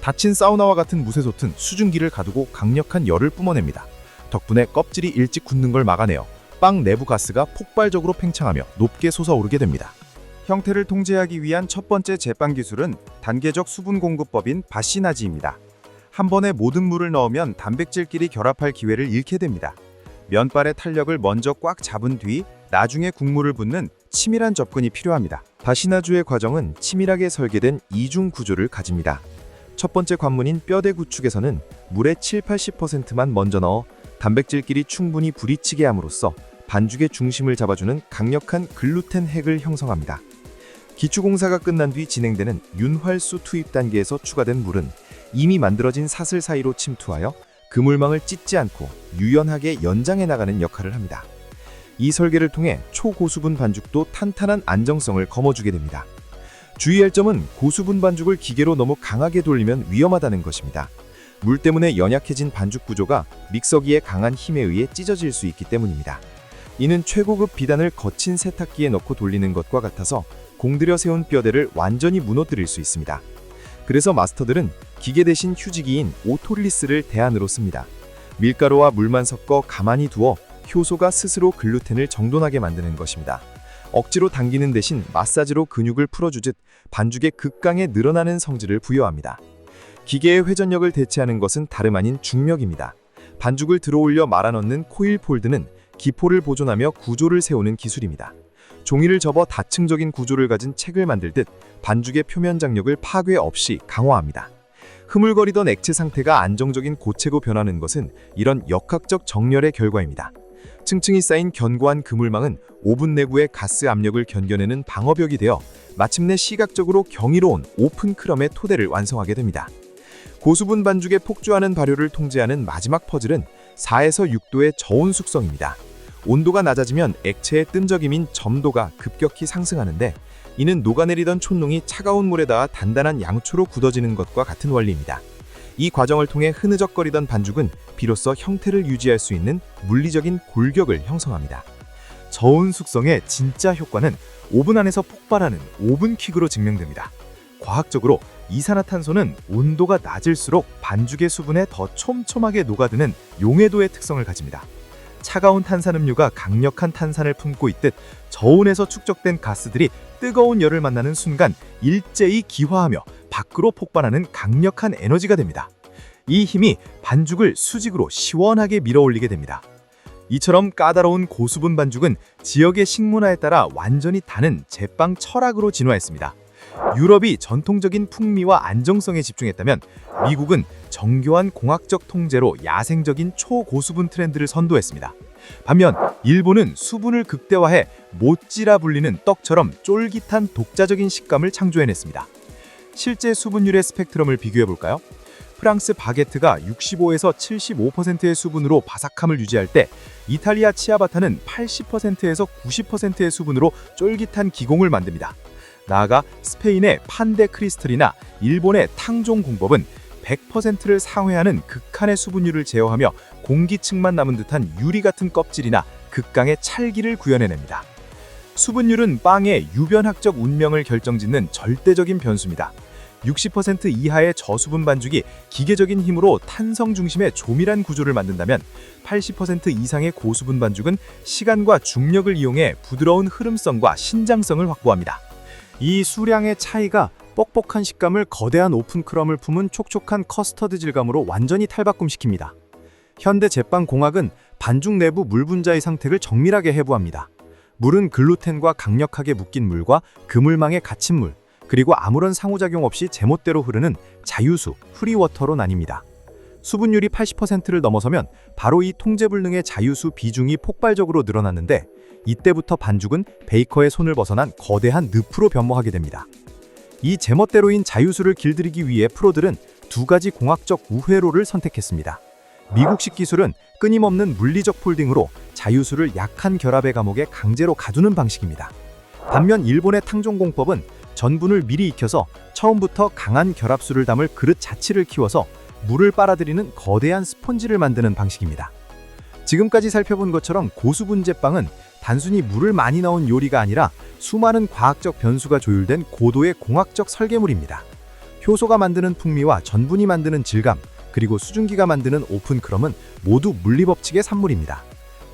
닫힌 사우나와 같은 무쇠솥은 수증기를 가두고 강력한 열을 뿜어냅니다. 덕분에 껍질이 일찍 굳는 걸 막아내어 빵 내부 가스가 폭발적으로 팽창하며 높게 솟아오르게 됩니다. 형태를 통제하기 위한 첫 번째 제빵 기술은 단계적 수분 공급법인 바시나지입니다. 한 번에 모든 물을 넣으면 단백질끼리 결합할 기회를 잃게 됩니다. 면발의 탄력을 먼저 꽉 잡은 뒤 나중에 국물을 붓는 치밀한 접근이 필요합니다. 바시나주의 과정은 치밀하게 설계된 이중 구조를 가집니다. 첫 번째 관문인 뼈대 구축에서는 물의 7-80%만 먼저 넣어 단백질끼리 충분히 부딪히게 함으로써 반죽의 중심을 잡아주는 강력한 글루텐 핵을 형성합니다. 기초공사가 끝난 뒤 진행되는 윤활수 투입 단계에서 추가된 물은 이미 만들어진 사슬 사이로 침투하여 그물망을 찢지 않고 유연하게 연장해 나가는 역할을 합니다. 이 설계를 통해 초고수분 반죽도 탄탄한 안정성을 거머쥐게 됩니다. 주의할 점은 고수분 반죽을 기계로 너무 강하게 돌리면 위험하다는 것입니다. 물 때문에 연약해진 반죽 구조가 믹서기의 강한 힘에 의해 찢어질 수 있기 때문입니다. 이는 최고급 비단을 거친 세탁기에 넣고 돌리는 것과 같아서 공들여 세운 뼈대를 완전히 무너뜨릴 수 있습니다. 그래서 마스터들은 기계 대신 휴지기인 오토릴리스를 대안으로 씁니다. 밀가루와 물만 섞어 가만히 두어 효소가 스스로 글루텐을 정돈하게 만드는 것입니다. 억지로 당기는 대신 마사지로 근육을 풀어주듯 반죽에 극강에 늘어나는 성질을 부여합니다. 기계의 회전력을 대체하는 것은 다름 아닌 중력입니다. 반죽을 들어올려 말아넣는 코일 폴드는 기포를 보존하며 구조를 세우는 기술입니다. 종이를 접어 다층적인 구조를 가진 책을 만들듯 반죽의 표면 장력을 파괴 없이 강화합니다. 흐물거리던 액체 상태가 안정적인 고체로 변하는 것은 이런 역학적 정렬의 결과입니다. 층층이 쌓인 견고한 그물망은 오븐 내부의 가스 압력을 견뎌내는 방어벽이 되어 마침내 시각적으로 경이로운 오픈 크럼의 토대를 완성하게 됩니다. 고수분 반죽에 폭주하는 발효를 통제하는 마지막 퍼즐은 4에서 6도의 저온 숙성입니다. 온도가 낮아지면 액체의 끈적임인 점도가 급격히 상승하는데 이는 녹아내리던 촛농이 차가운 물에 닿아 단단한 양초로 굳어지는 것과 같은 원리입니다. 이 과정을 통해 흐느적거리던 반죽은 비로소 형태를 유지할 수 있는 물리적인 골격을 형성합니다. 저온 숙성의 진짜 효과는 오븐 안에서 폭발하는 오븐킥으로 증명됩니다. 과학적으로 이산화탄소는 온도가 낮을수록 반죽의 수분에 더 촘촘하게 녹아드는 용해도의 특성을 가집니다. 차가운 탄산음료가 강력한 탄산을 품고 있듯 저온에서 축적된 가스들이 뜨거운 열을 만나는 순간 일제히 기화하며 밖으로 폭발하는 강력한 에너지가 됩니다. 이 힘이 반죽을 수직으로 시원하게 밀어올리게 됩니다. 이처럼 까다로운 고수분 반죽은 지역의 식문화에 따라 완전히 다른 제빵 철학으로 진화했습니다. 유럽이 전통적인 풍미와 안정성에 집중했다면 미국은 정교한 공학적 통제로 야생적인 초고수분 트렌드를 선도했습니다. 반면 일본은 수분을 극대화해 모찌라 불리는 떡처럼 쫄깃한 독자적인 식감을 창조해냈습니다. 실제 수분율의 스펙트럼을 비교해볼까요? 프랑스 바게트가 65에서 75%의 수분으로 바삭함을 유지할 때 이탈리아 치아바타는 80%에서 90%의 수분으로 쫄깃한 기공을 만듭니다. 나아가 스페인의 판데 크리스털이나 일본의 탕종 공법은 100%를 상회하는 극한의 수분율을 제어하며 공기층만 남은 듯한 유리 같은 껍질이나 극강의 찰기를 구현해냅니다. 수분율은 빵의 유변학적 운명을 결정짓는 절대적인 변수입니다. 60% 이하의 저수분 반죽이 기계적인 힘으로 탄성 중심의 조밀한 구조를 만든다면 80% 이상의 고수분 반죽은 시간과 중력을 이용해 부드러운 흐름성과 신장성을 확보합니다. 이 수량의 차이가 뻑뻑한 식감을 거대한 오픈 크럼을 품은 촉촉한 커스터드 질감으로 완전히 탈바꿈시킵니다. 현대 제빵 공학은 반죽 내부 물 분자의 상태를 정밀하게 해부합니다. 물은 글루텐과 강력하게 묶인 물과 그물망에 갇힌 물, 그리고 아무런 상호작용 없이 제멋대로 흐르는 자유수, 프리워터로 나뉩니다. 수분율이 80%를 넘어서면 바로 이 통제불능의 자유수 비중이 폭발적으로 늘어났는데 이때부터 반죽은 베이커의 손을 벗어난 거대한 늪으로 변모하게 됩니다. 이 제멋대로인 자유수를 길들이기 위해 프로들은 두 가지 공학적 우회로를 선택했습니다. 미국식 기술은 끊임없는 물리적 폴딩으로 자유수를 약한 결합의 감옥에 강제로 가두는 방식입니다. 반면 일본의 탕종공법은 전분을 미리 익혀서 처음부터 강한 결합수를 담을 그릇 자체를 키워서 물을 빨아들이는 거대한 스펀지를 만드는 방식입니다. 지금까지 살펴본 것처럼 고수분 제빵은 단순히 물을 많이 넣은 요리가 아니라 수많은 과학적 변수가 조율된 고도의 공학적 설계물입니다. 효소가 만드는 풍미와 전분이 만드는 질감, 그리고 수증기가 만드는 오픈 크럼은 모두 물리법칙의 산물입니다.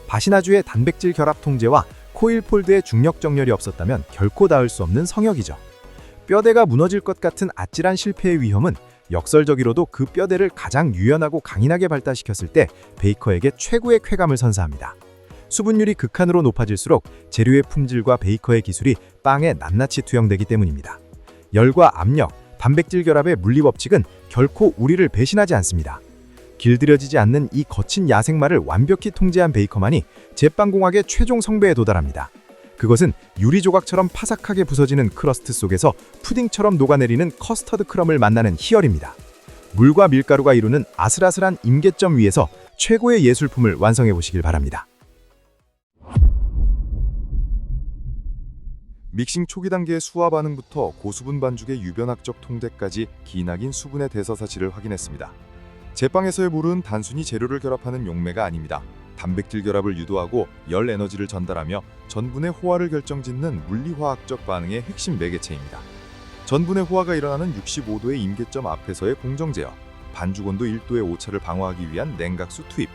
바시나주의 단백질 결합 통제와 코일 폴드의 중력 정렬이 없었다면 결코 닿을 수 없는 성역이죠. 뼈대가 무너질 것 같은 아찔한 실패의 위험은 역설적으로도 그 뼈대를 가장 유연하고 강인하게 발달시켰을 때 베이커에게 최고의 쾌감을 선사합니다. 수분율이 극한으로 높아질수록 재료의 품질과 베이커의 기술이 빵에 낱낱이 투영되기 때문입니다. 열과 압력, 단백질 결합의 물리법칙은 결코 우리를 배신하지 않습니다. 길들여지지 않는 이 거친 야생마를 완벽히 통제한 베이커만이 제빵공학의 최종 성배에 도달합니다. 그것은 유리 조각처럼 파삭하게 부서지는 크러스트 속에서 푸딩처럼 녹아내리는 커스터드 크럼을 만나는 희열입니다. 물과 밀가루가 이루는 아슬아슬한 임계점 위에서 최고의 예술품을 완성해 보시길 바랍니다. 믹싱 초기 단계의 수화 반응부터 고수분 반죽의 유변학적 통제까지 기나긴 수분의 대서 사실을 확인했습니다. 제빵에서의 물은 단순히 재료를 결합하는 용매가 아닙니다. 단백질 결합을 유도하고 열 에너지를 전달하며 전분의 호화를 결정짓는 물리화학적 반응의 핵심 매개체입니다. 전분의 호화가 일어나는 65도의 임계점 앞에서의 공정 제어, 반죽 온도 1도의 오차를 방어하기 위한 냉각수 투입.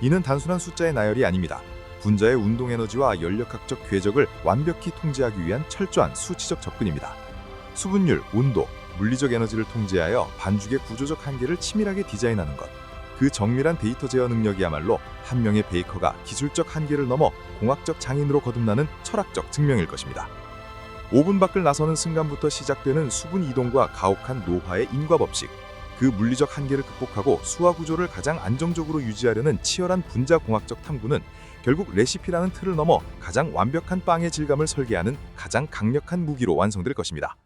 이는 단순한 숫자의 나열이 아닙니다. 분자의 운동 에너지와 연력학적 궤적을 완벽히 통제하기 위한 철저한 수치적 접근입니다. 수분율, 온도, 물리적 에너지를 통제하여 반죽의 구조적 한계를 치밀하게 디자인하는 것. 그 정밀한 데이터 제어 능력이야말로 한 명의 베이커가 기술적 한계를 넘어 공학적 장인으로 거듭나는 철학적 증명일 것입니다. 오븐 밖을 나서는 순간부터 시작되는 수분 이동과 가혹한 노화의 인과 법칙. 그 물리적 한계를 극복하고 수화 구조를 가장 안정적으로 유지하려는 치열한 분자 공학적 탐구는 결국 레시피라는 틀을 넘어 가장 완벽한 빵의 질감을 설계하는 가장 강력한 무기로 완성될 것입니다.